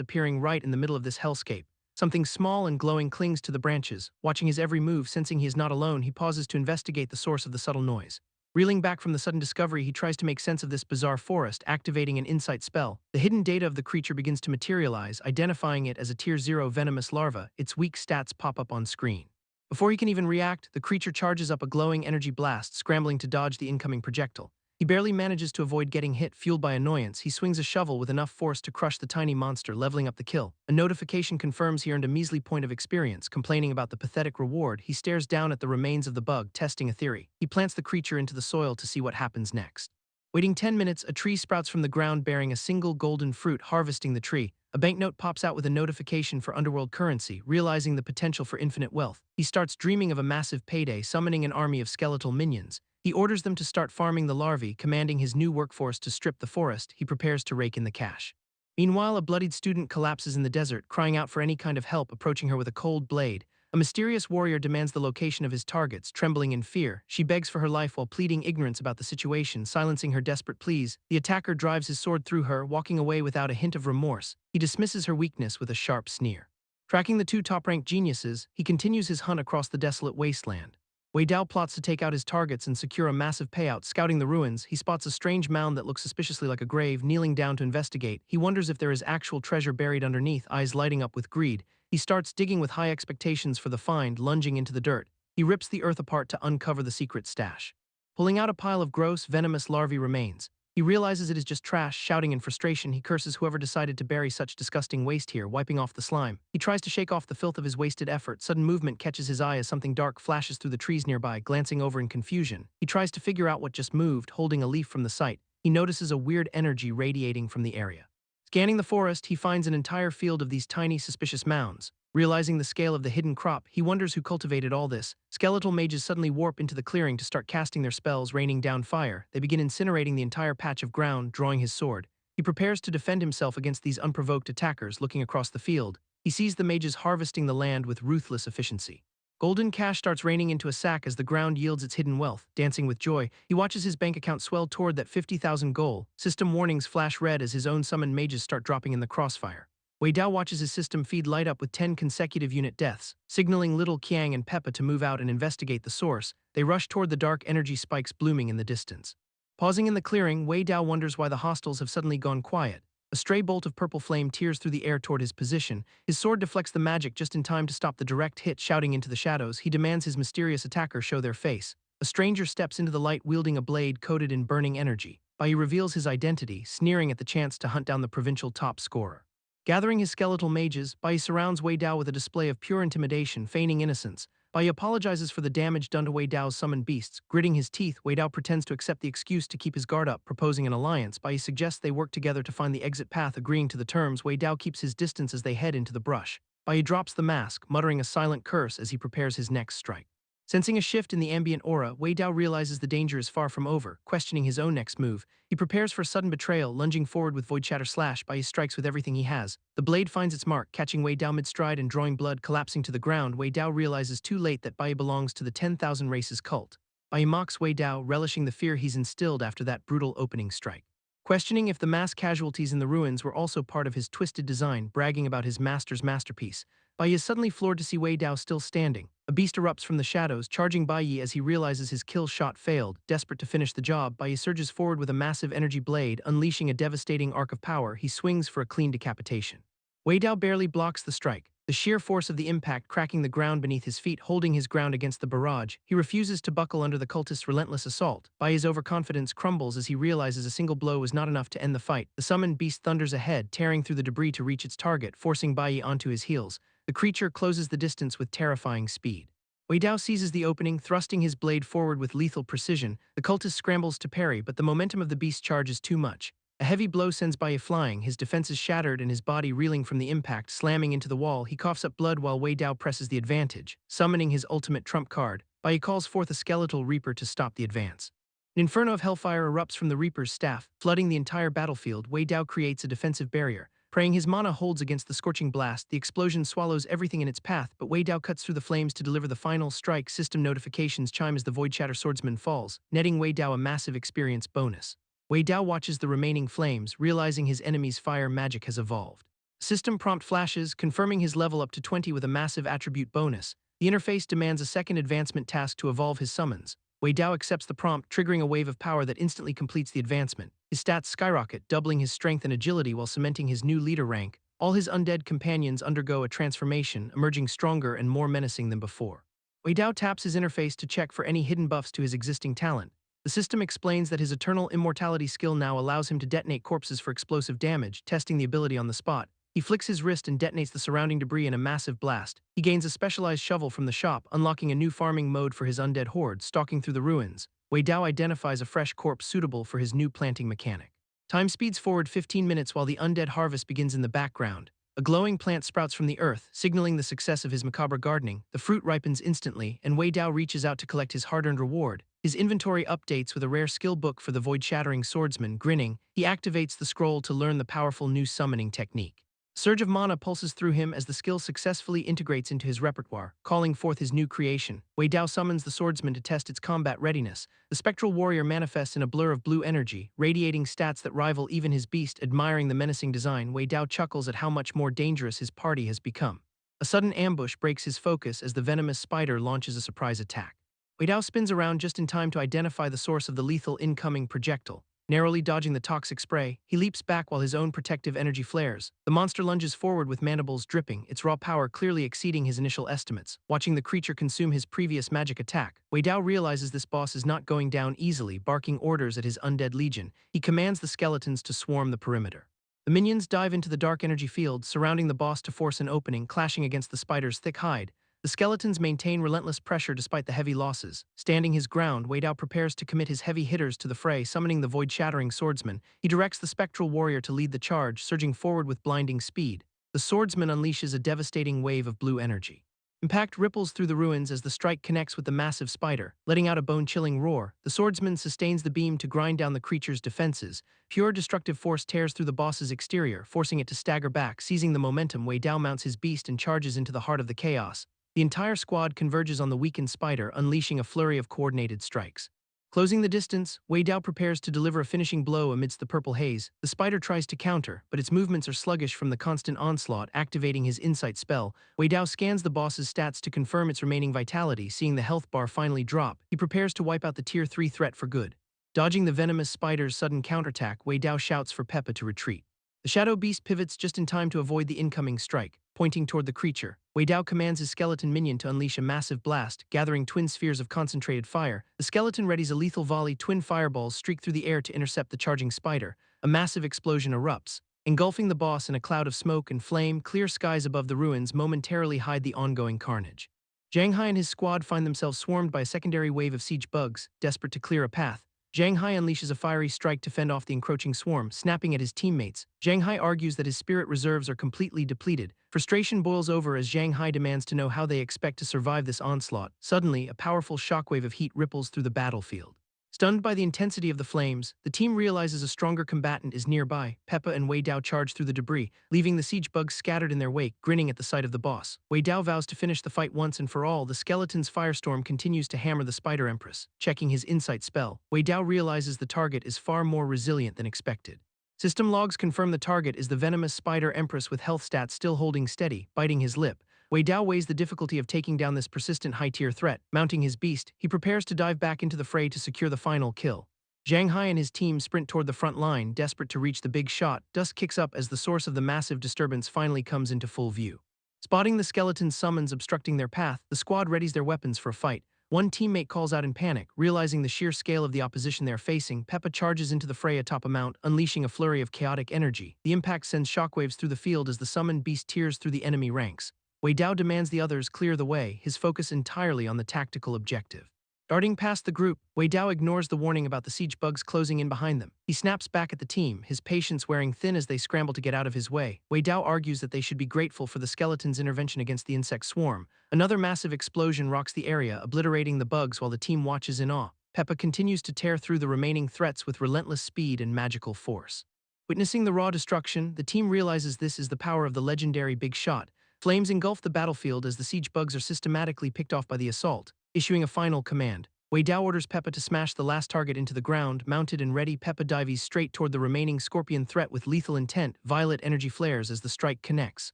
A: appearing right in the middle of this hellscape, something small and glowing clings to the branches. Watching his every move, sensing he is not alone, he pauses to investigate the source of the subtle noise. Reeling back from the sudden discovery, he tries to make sense of this bizarre forest, activating an insight spell. The hidden data of the creature begins to materialize, identifying it as a Tier 0 venomous larva. Its weak stats pop up on screen. Before he can even react, the creature charges up a glowing energy blast, scrambling to dodge the incoming projectile. He barely manages to avoid getting hit. Fueled by annoyance, he swings a shovel with enough force to crush the tiny monster, leveling up the kill. A notification confirms he earned a measly point of experience. Complaining about the pathetic reward, he stares down at the remains of the bug, testing a theory. He plants the creature into the soil to see what happens next. Waiting 10 minutes, a tree sprouts from the ground bearing a single golden fruit. Harvesting the tree, a banknote pops out with a notification for underworld currency. Realizing the potential for infinite wealth, he starts dreaming of a massive payday. Summoning an army of skeletal minions, he orders them to start farming the larvae. Commanding his new workforce to strip the forest, he prepares to rake in the cash. Meanwhile, a bloodied student collapses in the desert, crying out for any kind of help. Approaching her with a cold blade, a mysterious warrior demands the location of his targets. Trembling in fear, she begs for her life while pleading ignorance about the situation. Silencing her desperate pleas, the attacker drives his sword through her, walking away without a hint of remorse. He dismisses her weakness with a sharp sneer. Tracking the two top-ranked geniuses, he continues his hunt across the desolate wasteland. Wei Dao plots to take out his targets and secure a massive payout. Scouting the ruins, he spots a strange mound that looks suspiciously like a grave. Kneeling down to investigate, he wonders if there is actual treasure buried underneath. Eyes lighting up with greed, he starts digging with high expectations for the find. Lunging into the dirt, he rips the earth apart to uncover the secret stash. Pulling out a pile of gross, venomous larvae remains, he realizes it is just trash. Shouting in frustration, he curses whoever decided to bury such disgusting waste here. Wiping off the slime, he tries to shake off the filth of his wasted effort. Sudden movement catches his eye as something dark flashes through the trees nearby. Glancing over in confusion, he tries to figure out what just moved. Holding a leaf from the site, he notices a weird energy radiating from the area. Scanning the forest, he finds an entire field of these tiny, suspicious mounds. Realizing the scale of the hidden crop, he wonders who cultivated all this. Skeletal mages suddenly warp into the clearing to start casting their spells, raining down fire. They begin incinerating the entire patch of ground. Drawing his sword, he prepares to defend himself against these unprovoked attackers. Looking across the field, he sees the mages harvesting the land with ruthless efficiency. Golden cash starts raining into a sack as the ground yields its hidden wealth. Dancing with joy, he watches his bank account swell toward that 50,000 goal. System warnings flash red as his own summoned mages start dropping in the crossfire. Wei Dao watches his system feed light up with 10 consecutive unit deaths. Signaling little Qiang and Peppa to move out and investigate the source, they rush toward the dark energy spikes blooming in the distance. Pausing in the clearing, Wei Dao wonders why the hostiles have suddenly gone quiet. A stray bolt of purple flame tears through the air toward his position. His sword deflects the magic just in time to stop the direct hit. Shouting into the shadows, he demands his mysterious attacker show their face. A stranger steps into the light wielding a blade coated in burning energy. Bai reveals his identity, sneering at the chance to hunt down the provincial top scorer. Gathering his skeletal mages, Bai surrounds Wei Dao with a display of pure intimidation. Feigning innocence, Bai apologizes for the damage done to Wei Dao's summoned beasts. Gritting his teeth, Wei Dao pretends to accept the excuse to keep his guard up. Proposing an alliance, Bai suggests they work together to find the exit path. Agreeing to the terms, Wei Dao keeps his distance as they head into the brush. Bai drops the mask, muttering a silent curse as he prepares his next strike. Sensing a shift in the ambient aura, Wei Dao realizes the danger is far from over. Questioning his own next move, he prepares for sudden betrayal. Lunging forward with Void Shatter Slash, Bai strikes with everything he has. The blade finds its mark, catching Wei Dao mid-stride and drawing blood. Collapsing to the ground, Wei Dao realizes too late that Bai belongs to the 10,000 Races cult. Bai mocks Wei Dao, relishing the fear he's instilled after that brutal opening strike. Questioning if the mass casualties in the ruins were also part of his twisted design, bragging about his master's masterpiece, Bai is suddenly floored to see Wei Dao still standing. A beast erupts from the shadows, charging Bai as he realizes his kill shot failed. Desperate to finish the job, Bai surges forward with a massive energy blade, unleashing a devastating arc of power. He swings for a clean decapitation. Wei Dao barely blocks the strike, the sheer force of the impact cracking the ground beneath his feet. Holding his ground against the barrage, he refuses to buckle under the cultist's relentless assault. Bai's overconfidence crumbles as he realizes a single blow was not enough to end the fight. The summoned beast thunders ahead, tearing through the debris to reach its target, forcing Bai onto his heels. The creature closes the distance with terrifying speed. Wei Dao seizes the opening, thrusting his blade forward with lethal precision. The cultist scrambles to parry, but the momentum of the beast's charge is too much. A heavy blow sends Bai flying, his defenses shattered and his body reeling from the impact. Slamming into the wall, he coughs up blood while Wei Dao presses the advantage. Summoning his ultimate trump card, Bai calls forth a skeletal reaper to stop the advance. An inferno of hellfire erupts from the reaper's staff, flooding the entire battlefield. Wei Dao creates a defensive barrier. Praying his mana holds against the scorching blast, the explosion swallows everything in its path, but Wei Dao cuts through the flames to deliver the final strike. System notifications chime as the Void Shatter Swordsman falls, netting Wei Dao a massive experience bonus. Wei Dao watches the remaining flames, realizing his enemy's fire magic has evolved. System prompt flashes, confirming his level up to 20 with a massive attribute bonus. The interface demands a second advancement task to evolve his summons. Wei Dao accepts the prompt, triggering a wave of power that instantly completes the advancement. His stats skyrocket, doubling his strength and agility while cementing his new leader rank. All his undead companions undergo a transformation, emerging stronger and more menacing than before. Wei Dao taps his interface to check for any hidden buffs to his existing talent. The system explains that his eternal immortality skill now allows him to detonate corpses for explosive damage, testing the ability on the spot. He flicks his wrist and detonates the surrounding debris in a massive blast. He gains a specialized shovel from the shop, unlocking a new farming mode for his undead horde, stalking through the ruins. Wei Dao identifies a fresh corpse suitable for his new planting mechanic. Time speeds forward 15 minutes while the undead harvest begins in the background. A glowing plant sprouts from the earth, signaling the success of his macabre gardening. The fruit ripens instantly, and Wei Dao reaches out to collect his hard-earned reward. His inventory updates with a rare skill book for the void-shattering swordsman. Grinning, he activates the scroll to learn the powerful new summoning technique. A surge of mana pulses through him as the skill successfully integrates into his repertoire, calling forth his new creation. Wei Dao summons the swordsman to test its combat readiness. The spectral warrior manifests in a blur of blue energy, radiating stats that rival even his beast. Admiring the menacing design, Wei Dao chuckles at how much more dangerous his party has become. A sudden ambush breaks his focus as the venomous spider launches a surprise attack. Wei Dao spins around just in time to identify the source of the lethal incoming projectile. Narrowly dodging the toxic spray, he leaps back while his own protective energy flares. The monster lunges forward with mandibles dripping, its raw power clearly exceeding his initial estimates. Watching the creature consume his previous magic attack, Wei Dao realizes this boss is not going down easily. Barking orders at his undead legion, he commands the skeletons to swarm the perimeter. The minions dive into the dark energy field, surrounding the boss to force an opening, clashing against the spider's thick hide. The skeletons maintain relentless pressure despite the heavy losses. Standing his ground, Wei Dao prepares to commit his heavy hitters to the fray. Summoning the void-shattering swordsman, he directs the spectral warrior to lead the charge, surging forward with blinding speed. The swordsman unleashes a devastating wave of blue energy. Impact ripples through the ruins as the strike connects with the massive spider, letting out a bone-chilling roar. The swordsman sustains the beam to grind down the creature's defenses. Pure destructive force tears through the boss's exterior, forcing it to stagger back. Seizing the momentum, Wei Dao mounts his beast and charges into the heart of the chaos. The entire squad converges on the weakened spider, unleashing a flurry of coordinated strikes. Closing the distance, Wei Dao prepares to deliver a finishing blow amidst the purple haze. The spider tries to counter, but its movements are sluggish from the constant onslaught. Activating his insight spell, Wei Dao scans the boss's stats to confirm its remaining vitality. Seeing the health bar finally drop, he prepares to wipe out the Tier 3 threat for good. Dodging the venomous spider's sudden counterattack, Wei Dao shouts for Peppa to retreat. The shadow beast pivots just in time to avoid the incoming strike. Pointing toward the creature, Wei Dao commands his skeleton minion to unleash a massive blast, gathering twin spheres of concentrated fire. The skeleton readies a lethal volley. Twin fireballs streak through the air to intercept the charging spider. A massive explosion erupts, engulfing the boss in a cloud of smoke and flame. Clear skies above the ruins momentarily hide the ongoing carnage. Zhang Hai and his squad find themselves swarmed by a secondary wave of siege bugs, desperate to clear a path. Zhang Hai unleashes a fiery strike to fend off the encroaching swarm, snapping at his teammates. Zhang Hai argues that his spirit reserves are completely depleted. Frustration boils over as Zhang Hai demands to know how they expect to survive this onslaught. Suddenly, a powerful shockwave of heat ripples through the battlefield. Stunned by the intensity of the flames, the team realizes a stronger combatant is nearby. Peppa and Wei Dao charge through the debris, leaving the siege bugs scattered in their wake, grinning at the sight of the boss. Wei Dao vows to finish the fight once and for all. The skeleton's firestorm continues to hammer the Spider Empress. Checking his insight spell, Wei Dao realizes the target is far more resilient than expected. System logs confirm the target is the venomous Spider Empress with health stats still holding steady. Biting his lip, Wei Dao weighs the difficulty of taking down this persistent high-tier threat. Mounting his beast, he prepares to dive back into the fray to secure the final kill. Zhang Hai and his team sprint toward the front line, desperate to reach the big shot. Dust kicks up as the source of the massive disturbance finally comes into full view. Spotting the skeleton's summons obstructing their path, the squad readies their weapons for a fight. One teammate calls out in panic, realizing the sheer scale of the opposition they're facing. Peppa charges into the fray atop a mount, unleashing a flurry of chaotic energy. The impact sends shockwaves through the field as the summoned beast tears through the enemy ranks. Wei Dao demands the others clear the way, his focus entirely on the tactical objective. Darting past the group, Wei Dao ignores the warning about the siege bugs closing in behind them. He snaps back at the team, his patience wearing thin as they scramble to get out of his way. Wei Dao argues that they should be grateful for the skeleton's intervention against the insect swarm. Another massive explosion rocks the area, obliterating the bugs while the team watches in awe. Peppa continues to tear through the remaining threats with relentless speed and magical force. Witnessing the raw destruction, the team realizes this is the power of the legendary Big Shot. Flames engulf the battlefield as the siege bugs are systematically picked off by the assault. Issuing a final command, Wei Dao orders Peppa to smash the last target into the ground. Mounted and ready, Peppa dives straight toward the remaining scorpion threat with lethal intent. Violet energy flares as the strike connects,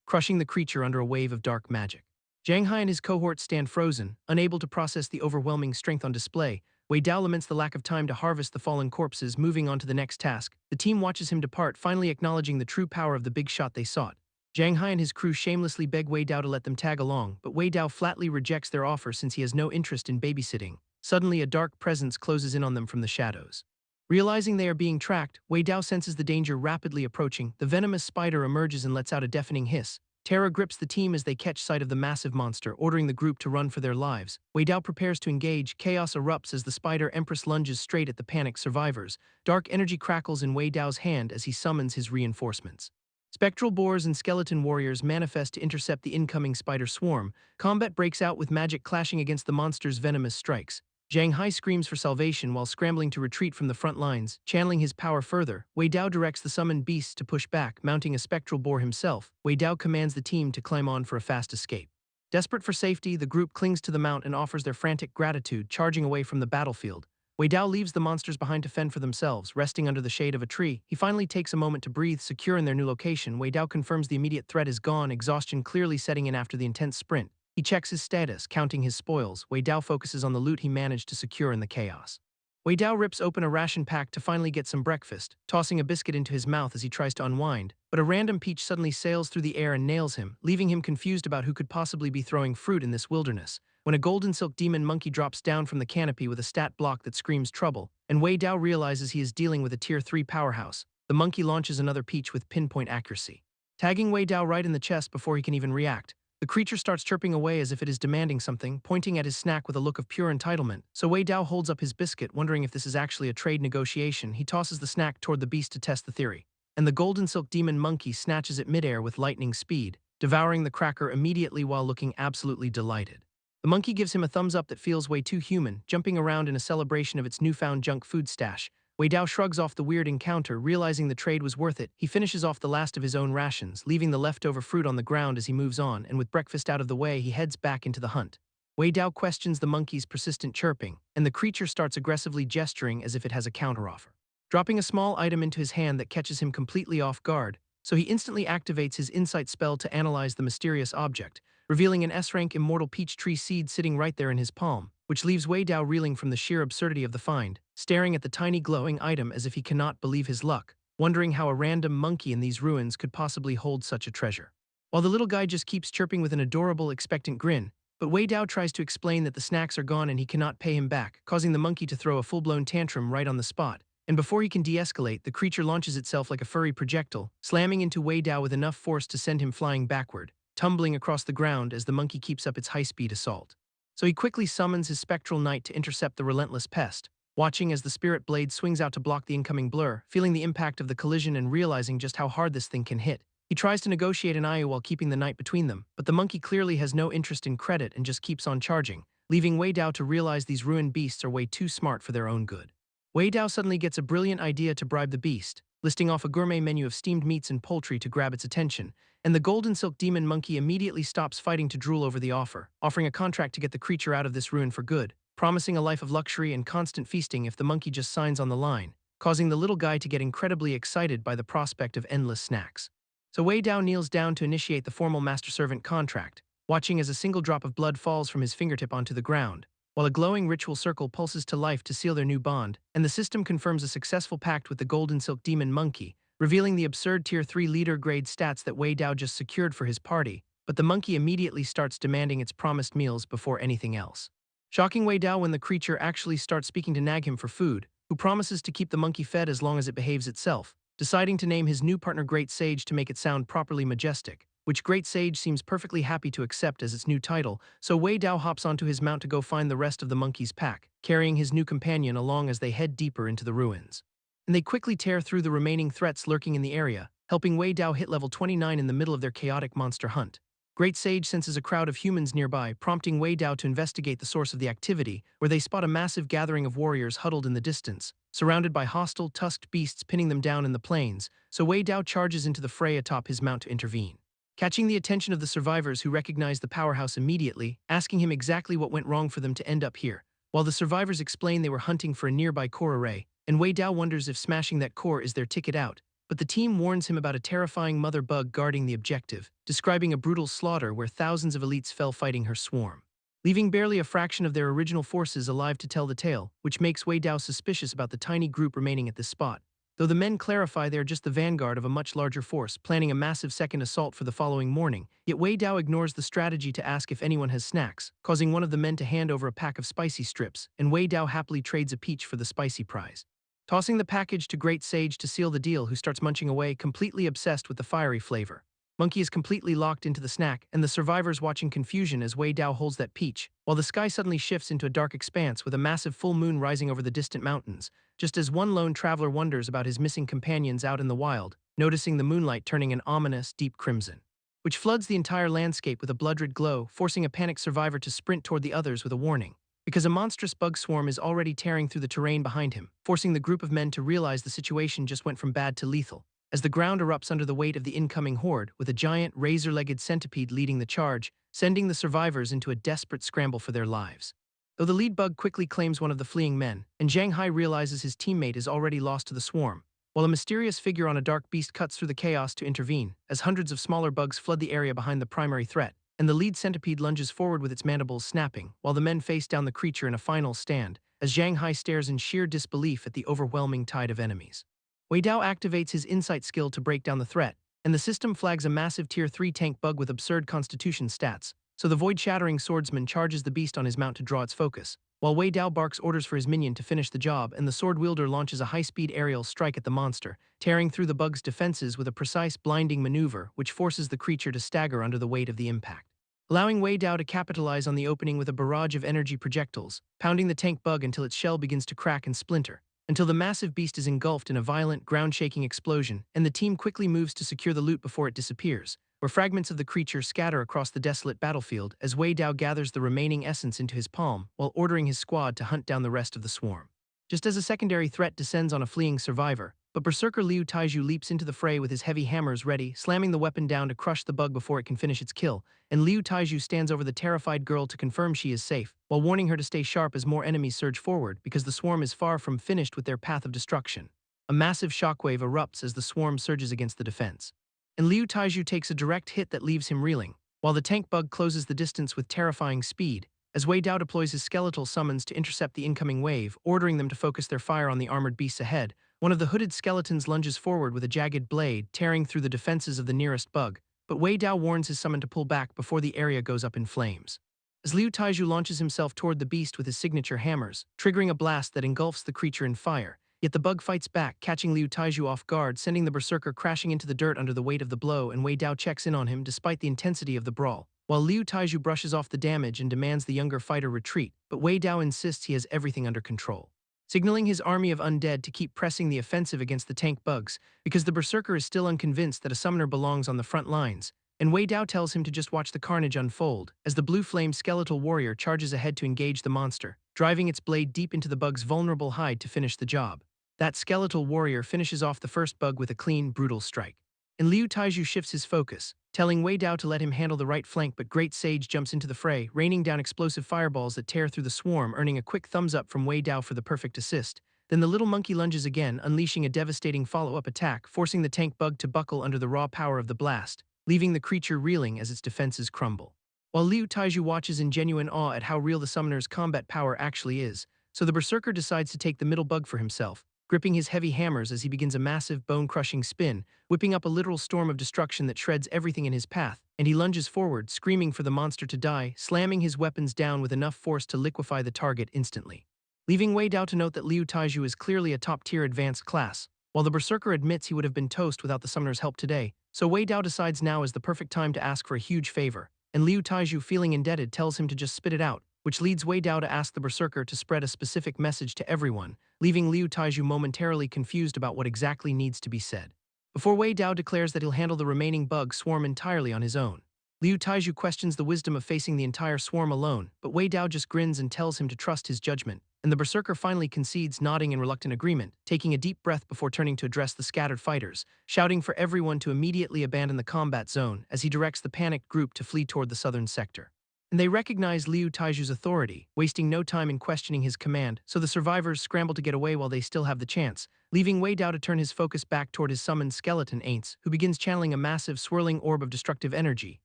A: crushing the creature under a wave of dark magic. Zhang Hai and his cohort stand frozen, unable to process the overwhelming strength on display. Wei Dao laments the lack of time to harvest the fallen corpses, moving on to the next task. The team watches him depart, finally acknowledging the true power of the big shot they sought. Zhang Hai and his crew shamelessly beg Wei Dao to let them tag along, but Wei Dao flatly rejects their offer since he has no interest in babysitting. Suddenly, a dark presence closes in on them from the shadows. Realizing they are being tracked, Wei Dao senses the danger rapidly approaching. The venomous spider emerges and lets out a deafening hiss. Terror grips the team as they catch sight of the massive monster, ordering the group to run for their lives. Wei Dao prepares to engage. Chaos erupts as the spider empress lunges straight at the panicked survivors. Dark energy crackles in Wei Dao's hand as he summons his reinforcements. Spectral boars and skeleton warriors manifest to intercept the incoming spider swarm. Combat breaks out with magic clashing against the monster's venomous strikes. Zhang Hai screams for salvation while scrambling to retreat from the front lines, channeling his power further. Wei Dao directs the summoned beasts to push back, mounting a spectral boar himself. Wei Dao commands the team to climb on for a fast escape. Desperate for safety, the group clings to the mount and offers their frantic gratitude, charging away from the battlefield. Wei Dao leaves the monsters behind to fend for themselves, resting under the shade of a tree. He finally takes a moment to breathe, secure in their new location. Wei Dao confirms the immediate threat is gone, exhaustion clearly setting in after the intense sprint. He checks his status, counting his spoils. Wei Dao focuses on the loot he managed to secure in the chaos. Wei Dao rips open a ration pack to finally get some breakfast, tossing a biscuit into his mouth as he tries to unwind, but a random peach suddenly sails through the air and nails him, leaving him confused about who could possibly be throwing fruit in this wilderness. When a golden silk demon monkey drops down from the canopy with a stat block that screams trouble, and Wei Dao realizes he is dealing with a tier 3 powerhouse, the monkey launches another peach with pinpoint accuracy, tagging Wei Dao right in the chest before he can even react. The creature starts chirping away as if it is demanding something, pointing at his snack with a look of pure entitlement. So Wei Dao holds up his biscuit, wondering if this is actually a trade negotiation. He tosses the snack toward the beast to test the theory, and the golden silk demon monkey snatches it midair with lightning speed, devouring the cracker immediately while looking absolutely delighted. The monkey gives him a thumbs up that feels way too human, jumping around in a celebration of its newfound junk food stash. Wei Dao shrugs off the weird encounter, realizing the trade was worth it. He finishes off the last of his own rations, leaving the leftover fruit on the ground as he moves on, and with breakfast out of the way, he heads back into the hunt. Wei Dao questions the monkey's persistent chirping, and the creature starts aggressively gesturing as if it has a counteroffer, dropping a small item into his hand that catches him completely off guard, so he instantly activates his insight spell to analyze the mysterious object, revealing an S-rank immortal peach tree seed sitting right there in his palm, which leaves Wei Dao reeling from the sheer absurdity of the find, staring at the tiny glowing item as if he cannot believe his luck, wondering how a random monkey in these ruins could possibly hold such a treasure. While the little guy just keeps chirping with an adorable, expectant grin, but Wei Dao tries to explain that the snacks are gone and he cannot pay him back, causing the monkey to throw a full-blown tantrum right on the spot. And before he can de-escalate, the creature launches itself like a furry projectile, slamming into Wei Dao with enough force to send him flying backward, tumbling across the ground as the monkey keeps up its high-speed assault. So he quickly summons his spectral knight to intercept the relentless pest, watching as the spirit blade swings out to block the incoming blur, feeling the impact of the collision and realizing just how hard this thing can hit. He tries to negotiate an IU while keeping the knight between them, but the monkey clearly has no interest in credit and just keeps on charging, leaving Wei Dao to realize these ruined beasts are way too smart for their own good. Wei Dao suddenly gets a brilliant idea to bribe the beast, listing off a gourmet menu of steamed meats and poultry to grab its attention, and the golden silk demon monkey immediately stops fighting to drool over the offer, offering a contract to get the creature out of this ruin for good, promising a life of luxury and constant feasting if the monkey just signs on the line, causing the little guy to get incredibly excited by the prospect of endless snacks. So Wei Dao kneels down to initiate the formal master-servant contract, watching as a single drop of blood falls from his fingertip onto the ground, while a glowing ritual circle pulses to life to seal their new bond, and the system confirms a successful pact with the golden silk demon monkey, revealing the absurd tier 3 leader grade stats that Wei Dao just secured for his party, but the monkey immediately starts demanding its promised meals before anything else, shocking Wei Dao when the creature actually starts speaking to nag him for food, who promises to keep the monkey fed as long as it behaves itself, deciding to name his new partner Great Sage to make it sound properly majestic, which Great Sage seems perfectly happy to accept as its new title, so Wei Dao hops onto his mount to go find the rest of the monkey's pack, carrying his new companion along as they head deeper into the ruins. And they quickly tear through the remaining threats lurking in the area, helping Wei Dao hit level 29 in the middle of their chaotic monster hunt. Great Sage senses a crowd of humans nearby, prompting Wei Dao to investigate the source of the activity, where they spot a massive gathering of warriors huddled in the distance, surrounded by hostile, tusked beasts pinning them down in the plains, so Wei Dao charges into the fray atop his mount to intervene, catching the attention of the survivors who recognize the powerhouse immediately, asking him exactly what went wrong for them to end up here, while the survivors explain they were hunting for a nearby core array, and Wei Dao wonders if smashing that core is their ticket out, but the team warns him about a terrifying mother bug guarding the objective, describing a brutal slaughter where thousands of elites fell fighting her swarm, leaving barely a fraction of their original forces alive to tell the tale, which makes Wei Dao suspicious about the tiny group remaining at this spot. though the men clarify they are just the vanguard of a much larger force, planning a massive second assault for the following morning. Yet Wei Dao ignores the strategy to ask if anyone has snacks, causing one of the men to hand over a pack of spicy strips, and Wei Dao happily trades a peach for the spicy prize. Tossing the package to Great Sage to seal the deal, who starts munching away, completely obsessed with the fiery flavor. Monkey is completely locked into the snack, and the survivors watch in confusion as Wei Dao holds that peach, while the sky suddenly shifts into a dark expanse with a massive full moon rising over the distant mountains, just as one lone traveler wonders about his missing companions out in the wild, noticing the moonlight turning an ominous, deep crimson, which floods the entire landscape with a blood-red glow, forcing a panicked survivor to sprint toward the others with a warning, because a monstrous bug swarm is already tearing through the terrain behind him, forcing the group of men to realize the situation just went from bad to lethal, as the ground erupts under the weight of the incoming horde, with a giant, razor-legged centipede leading the charge, sending the survivors into a desperate scramble for their lives. Though the lead bug quickly claims one of the fleeing men, and Zhang Hai realizes his teammate is already lost to the swarm, while a mysterious figure on a dark beast cuts through the chaos to intervene, as hundreds of smaller bugs flood the area behind the primary threat, and the lead centipede lunges forward with its mandibles snapping, while the men face down the creature in a final stand, as Zhang Hai stares in sheer disbelief at the overwhelming tide of enemies. Wei Dao activates his insight skill to break down the threat, and the system flags a massive Tier 3 tank bug with absurd constitution stats, so the void-shattering swordsman charges the beast on his mount to draw its focus, while Wei Dao barks orders for his minion to finish the job, and the sword-wielder launches a high-speed aerial strike at the monster, tearing through the bug's defenses with a precise blinding maneuver which forces the creature to stagger under the weight of the impact, allowing Wei Dao to capitalize on the opening with a barrage of energy projectiles, pounding the tank bug until its shell begins to crack and splinter, until the massive beast is engulfed in a violent, ground-shaking explosion, and the team quickly moves to secure the loot before it disappears, where fragments of the creature scatter across the desolate battlefield as Wei Dao gathers the remaining essence into his palm while ordering his squad to hunt down the rest of the swarm. Just as a secondary threat descends on a fleeing survivor, but Berserker Liu Taiju leaps into the fray with his heavy hammers ready, slamming the weapon down to crush the bug before it can finish its kill, and Liu Taiju stands over the terrified girl to confirm she is safe, while warning her to stay sharp as more enemies surge forward because the swarm is far from finished with their path of destruction. A massive shockwave erupts as the swarm surges against the defense, and Liu Taiju takes a direct hit that leaves him reeling, while the tank bug closes the distance with terrifying speed, as Wei Dao deploys his skeletal summons to intercept the incoming wave, ordering them to focus their fire on the armored beasts ahead. One of the hooded skeletons lunges forward with a jagged blade, tearing through the defenses of the nearest bug, but Wei Dao warns his summon to pull back before the area goes up in flames, as Liu Taiju launches himself toward the beast with his signature hammers, triggering a blast that engulfs the creature in fire. Yet the bug fights back, catching Liu Taiju off guard, sending the berserker crashing into the dirt under the weight of the blow, and Wei Dao checks in on him despite the intensity of the brawl, while Liu Taiju brushes off the damage and demands the younger fighter retreat, but Wei Dao insists he has everything under control, signaling his army of undead to keep pressing the offensive against the tank bugs, because the berserker is still unconvinced that a summoner belongs on the front lines, and Wei Dao tells him to just watch the carnage unfold, as the blue flame skeletal warrior charges ahead to engage the monster, driving its blade deep into the bug's vulnerable hide to finish the job. That skeletal warrior finishes off the first bug with a clean, brutal strike, and Liu Taiju shifts his focus, telling Wei Dao to let him handle the right flank, but Great Sage jumps into the fray, raining down explosive fireballs that tear through the swarm, earning a quick thumbs up from Wei Dao for the perfect assist. Then the little monkey lunges again, unleashing a devastating follow-up attack, forcing the tank bug to buckle under the raw power of the blast, leaving the creature reeling as its defenses crumble, while Liu Taiju watches in genuine awe at how real the summoner's combat power actually is, so the berserker decides to take the middle bug for himself, gripping his heavy hammers as he begins a massive, bone-crushing spin, whipping up a literal storm of destruction that shreds everything in his path, and he lunges forward, screaming for the monster to die, slamming his weapons down with enough force to liquefy the target instantly, leaving Wei Dao to note that Liu Taiju is clearly a top-tier advanced class, while the berserker admits he would have been toast without the summoner's help today, so Wei Dao decides now is the perfect time to ask for a huge favor, and Liu Taiju, feeling indebted, tells him to just spit it out, which leads Wei Dao to ask the berserker to spread a specific message to everyone, leaving Liu Taiju momentarily confused about what exactly needs to be said, before Wei Dao declares that he'll handle the remaining bug swarm entirely on his own. Liu Taiju questions the wisdom of facing the entire swarm alone, but Wei Dao just grins and tells him to trust his judgment, and the berserker finally concedes, nodding in reluctant agreement, taking a deep breath before turning to address the scattered fighters, shouting for everyone to immediately abandon the combat zone as he directs the panicked group to flee toward the southern sector. And they recognize Liu Taiju's authority, wasting no time in questioning his command, so the survivors scramble to get away while they still have the chance, leaving Wei Dao to turn his focus back toward his summoned skeleton Aints, who begins channeling a massive, swirling orb of destructive energy,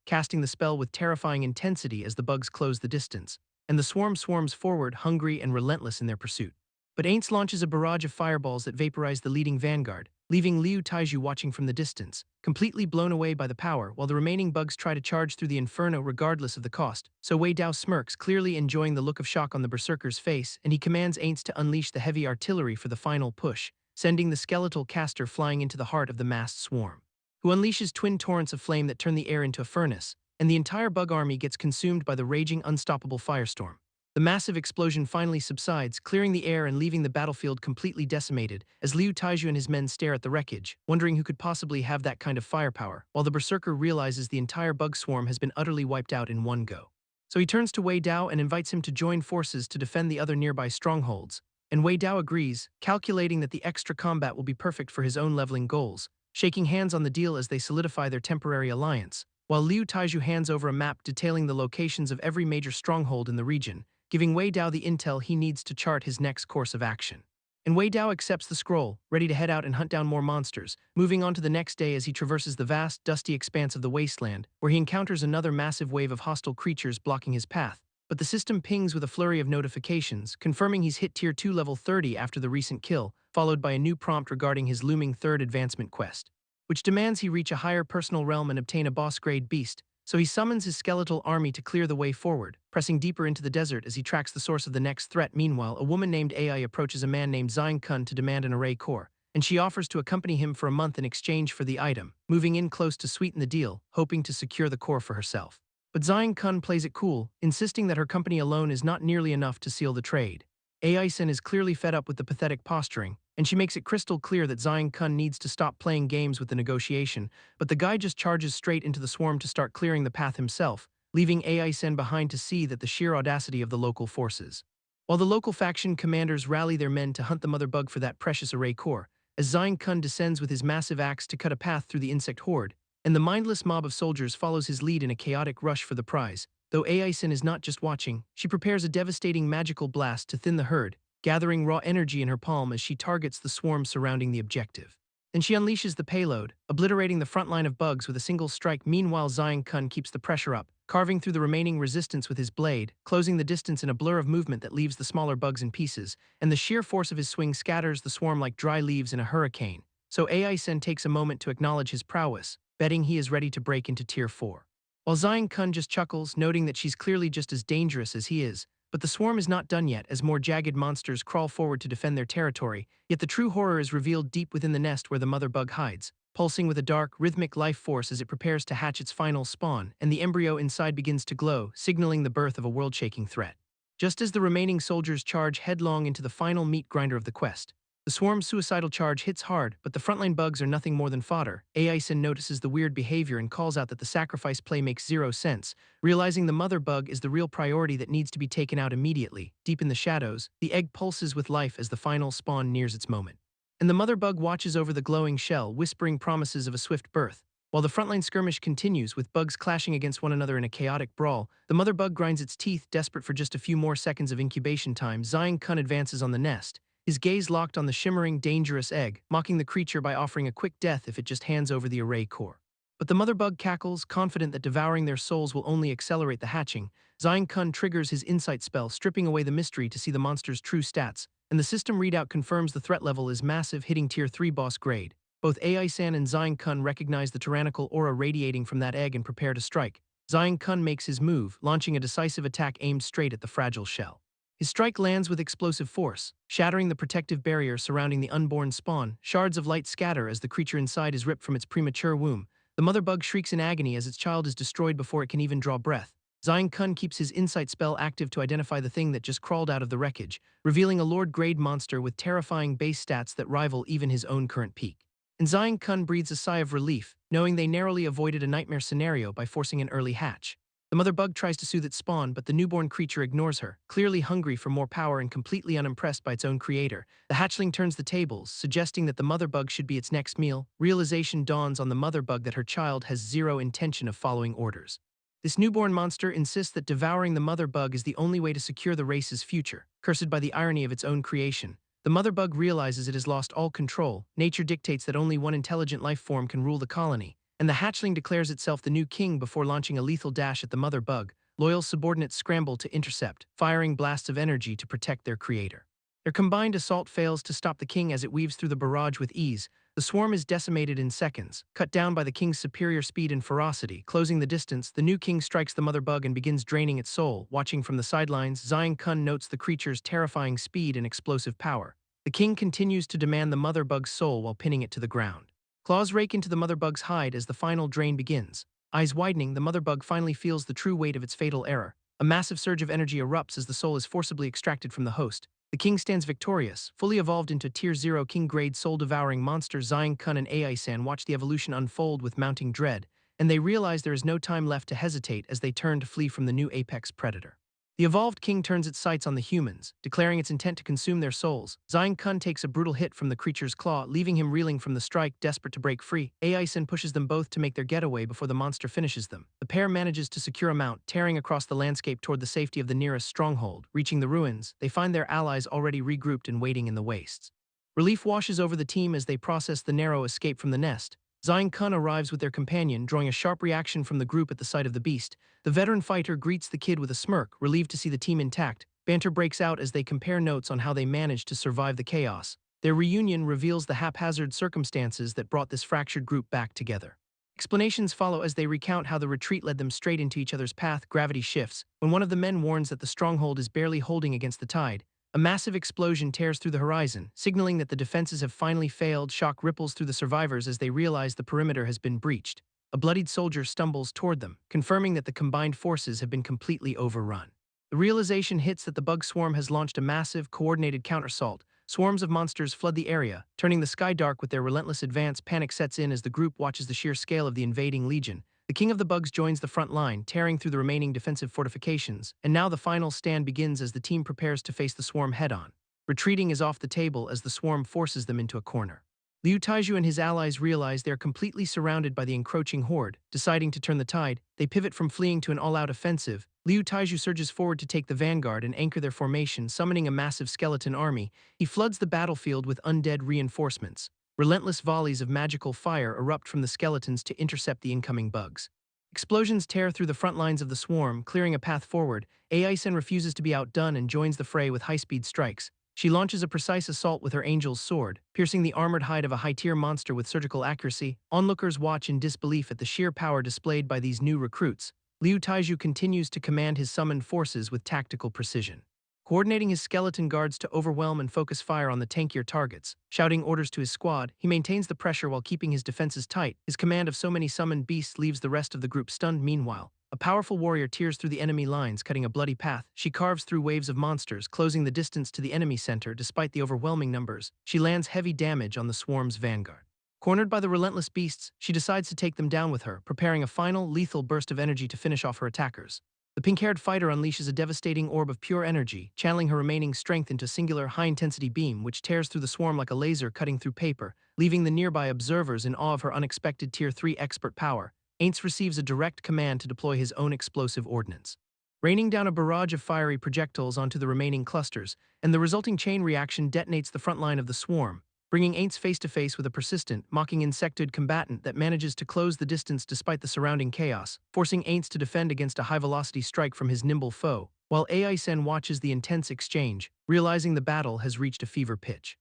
A: casting the spell with terrifying intensity as the bugs close the distance, and the swarm swarms forward, hungry and relentless in their pursuit. But Aints launches a barrage of fireballs that vaporize the leading vanguard, leaving Liu Taiju watching from the distance, completely blown away by the power, while the remaining bugs try to charge through the inferno regardless of the cost. So Wei Dao smirks, clearly enjoying the look of shock on the berserker's face, and he commands Aints to unleash the heavy artillery for the final push, sending the skeletal caster flying into the heart of the massed swarm, who unleashes twin torrents of flame that turn the air into a furnace, and the entire bug army gets consumed by the raging, unstoppable firestorm. The massive explosion finally subsides, clearing the air and leaving the battlefield completely decimated, as Liu Taiju and his men stare at the wreckage, wondering who could possibly have that kind of firepower, while the berserker realizes the entire bug swarm has been utterly wiped out in one go. So he turns to Wei Dao and invites him to join forces to defend the other nearby strongholds, and Wei Dao agrees, calculating that the extra combat will be perfect for his own leveling goals, shaking hands on the deal as they solidify their temporary alliance, while Liu Taiju hands over a map detailing the locations of every major stronghold in the region, giving Wei Dao the intel he needs to chart his next course of action. And Wei Dao accepts the scroll, ready to head out and hunt down more monsters, moving on to the next day as he traverses the vast, dusty expanse of the wasteland, where he encounters another massive wave of hostile creatures blocking his path. But the system pings with a flurry of notifications, confirming he's hit Tier 2 level 30 after the recent kill, followed by a new prompt regarding his looming third advancement quest, which demands he reach a higher personal realm and obtain a boss-grade beast. So he summons his skeletal army to clear the way forward, pressing deeper into the desert as he tracks the source of the next threat. Meanwhile, a woman named Ai approaches a man named Zhang Kun to demand an array core, and she offers to accompany him for a month in exchange for the item, moving in close to sweeten the deal, hoping to secure the core for herself. But Zhang Kun plays it cool, insisting that her company alone is not nearly enough to seal the trade. Ai-sen is clearly fed up with the pathetic posturing, and she makes it crystal clear that Zhang Kun needs to stop playing games with the negotiation, but the guy just charges straight into the swarm to start clearing the path himself, leaving Ai-sen behind to see that the sheer audacity of the local forces. While the local faction commanders rally their men to hunt the mother bug for that precious array core, as Zhang Kun descends with his massive axe to cut a path through the insect horde, and the mindless mob of soldiers follows his lead in a chaotic rush for the prize. Though Ai-sen is not just watching, she prepares a devastating magical blast to thin the herd, gathering raw energy in her palm as she targets the swarm surrounding the objective. Then she unleashes the payload, obliterating the front line of bugs with a single strike. Meanwhile, Zhang Kun keeps the pressure up, carving through the remaining resistance with his blade, closing the distance in a blur of movement that leaves the smaller bugs in pieces, and the sheer force of his swing scatters the swarm like dry leaves in a hurricane. So Ai-sen takes a moment to acknowledge his prowess, betting he is ready to break into Tier 4. While Zhang Kun just chuckles, noting that she's clearly just as dangerous as he is, but the swarm is not done yet as more jagged monsters crawl forward to defend their territory, yet the true horror is revealed deep within the nest where the mother bug hides, pulsing with a dark, rhythmic life force as it prepares to hatch its final spawn, and the embryo inside begins to glow, signaling the birth of a world-shaking threat. Just as the remaining soldiers charge headlong into the final meat grinder of the quest, the swarm's suicidal charge hits hard, but the frontline bugs are nothing more than fodder. Ai-sen notices the weird behavior and calls out that the sacrifice play makes zero sense, realizing the mother bug is the real priority that needs to be taken out immediately. Deep in the shadows, the egg pulses with life as the final spawn nears its moment. And the mother bug watches over the glowing shell, whispering promises of a swift birth. While the frontline skirmish continues, with bugs clashing against one another in a chaotic brawl, the mother bug grinds its teeth, desperate for just a few more seconds of incubation time. Zhang Kun advances on the nest, his gaze locked on the shimmering, dangerous egg, mocking the creature by offering a quick death if it just hands over the array core. But the mother bug cackles, confident that devouring their souls will only accelerate the hatching. Zhang Kun triggers his insight spell, stripping away the mystery to see the monster's true stats, and the system readout confirms the threat level is massive, hitting Tier 3 boss grade. Both Ai-san and Zhang Kun recognize the tyrannical aura radiating from that egg and prepare to strike. Zhang Kun makes his move, launching a decisive attack aimed straight at the fragile shell. His strike lands with explosive force, shattering the protective barrier surrounding the unborn spawn. Shards of light scatter as the creature inside is ripped from its premature womb. The mother bug shrieks in agony as its child is destroyed before it can even draw breath. Zhang Kun keeps his insight spell active to identify the thing that just crawled out of the wreckage, revealing a Lord-grade monster with terrifying base stats that rival even his own current peak. And Zhang Kun breathes a sigh of relief, knowing they narrowly avoided a nightmare scenario by forcing an early hatch. The mother bug tries to soothe its spawn, but the newborn creature ignores her, clearly hungry for more power and completely unimpressed by its own creator. The hatchling turns the tables, suggesting that the mother bug should be its next meal. Realization dawns on the mother bug that her child has zero intention of following orders. This newborn monster insists that devouring the mother bug is the only way to secure the race's future, cursed by the irony of its own creation. The mother bug realizes it has lost all control. Nature dictates that only one intelligent life form can rule the colony, and the hatchling declares itself the new king before launching a lethal dash at the mother bug. Loyal subordinates scramble to intercept, firing blasts of energy to protect their creator. Their combined assault fails to stop the king as it weaves through the barrage with ease. The swarm is decimated in seconds, cut down by the king's superior speed and ferocity. Closing the distance, the new king strikes the mother bug and begins draining its soul. Watching from the sidelines, Zion Kun notes the creature's terrifying speed and explosive power. The king continues to demand the mother bug's soul while pinning it to the ground. Claws rake into the mother bug's hide as the final drain begins. Eyes widening, the mother bug finally feels the true weight of its fatal error. A massive surge of energy erupts as the soul is forcibly extracted from the host. The king stands victorious, fully evolved into Tier 0 king-grade soul-devouring monster. Zion Kun and Ai-san watch the evolution unfold with mounting dread, and they realize there is no time left to hesitate as they turn to flee from the new apex predator. The evolved king turns its sights on the humans, declaring its intent to consume their souls. Zion Kun takes a brutal hit from the creature's claw, leaving him reeling from the strike, desperate to break free. Ai-san pushes them both to make their getaway before the monster finishes them. The pair manages to secure a mount, tearing across the landscape toward the safety of the nearest stronghold. Reaching the ruins, they find their allies already regrouped and waiting in the wastes. Relief washes over the team as they process the narrow escape from the nest. Zion Kun arrives with their companion, drawing a sharp reaction from the group at the sight of the beast. The veteran fighter greets the kid with a smirk, relieved to see the team intact. Banter breaks out as they compare notes on how they managed to survive the chaos. Their reunion reveals the haphazard circumstances that brought this fractured group back together. Explanations follow as they recount how the retreat led them straight into each other's path. Gravity shifts. When one of the men warns that the stronghold is barely holding against the tide, a massive explosion tears through the horizon, signaling that the defenses have finally failed. Shock ripples through the survivors as they realize the perimeter has been breached. A bloodied soldier stumbles toward them, confirming that the combined forces have been completely overrun. The realization hits that the bug swarm has launched a massive, coordinated counterassault. Swarms of monsters flood the area, turning the sky dark with their relentless advance. Panic sets in as the group watches the sheer scale of the invading legion. The king of the bugs joins the front line, tearing through the remaining defensive fortifications, and now the final stand begins as the team prepares to face the swarm head-on. Retreating is off the table as the swarm forces them into a corner. Liu Taiju and his allies realize they are completely surrounded by the encroaching horde. Deciding to turn the tide, they pivot from fleeing to an all-out offensive. Liu Taiju surges forward to take the vanguard and anchor their formation, summoning a massive skeleton army. He floods the battlefield with undead reinforcements. Relentless volleys of magical fire erupt from the skeletons to intercept the incoming bugs. Explosions tear through the front lines of the swarm, clearing a path forward. Ai-sen refuses to be outdone and joins the fray with high-speed strikes. She launches a precise assault with her angel's sword, piercing the armored hide of a high-tier monster with surgical accuracy. Onlookers watch in disbelief at the sheer power displayed by these new recruits. Liu Taiju continues to command his summoned forces with tactical precision, coordinating his skeleton guards to overwhelm and focus fire on the tankier targets. Shouting orders to his squad, he maintains the pressure while keeping his defenses tight. His command of so many summoned beasts leaves the rest of the group stunned. Meanwhile, a powerful warrior tears through the enemy lines, cutting a bloody path. She carves through waves of monsters, closing the distance to the enemy center. Despite the overwhelming numbers, she lands heavy damage on the swarm's vanguard. Cornered by the relentless beasts, she decides to take them down with her, preparing a final, lethal burst of energy to finish off her attackers. The pink-haired fighter unleashes a devastating orb of pure energy, channeling her remaining strength into a singular high-intensity beam which tears through the swarm like a laser cutting through paper, leaving the nearby observers in awe of her unexpected Tier 3 expert power. Aints receives a direct command to deploy his own explosive ordnance, raining down a barrage of fiery projectiles onto the remaining clusters, and the resulting chain reaction detonates the front line of the swarm, bringing Aints face-to-face with a persistent, mocking insectoid combatant that manages to close the distance despite the surrounding chaos, forcing Aints to defend against a high-velocity strike from his nimble foe, while Ai-sen watches the intense exchange, realizing the battle has reached a fever pitch.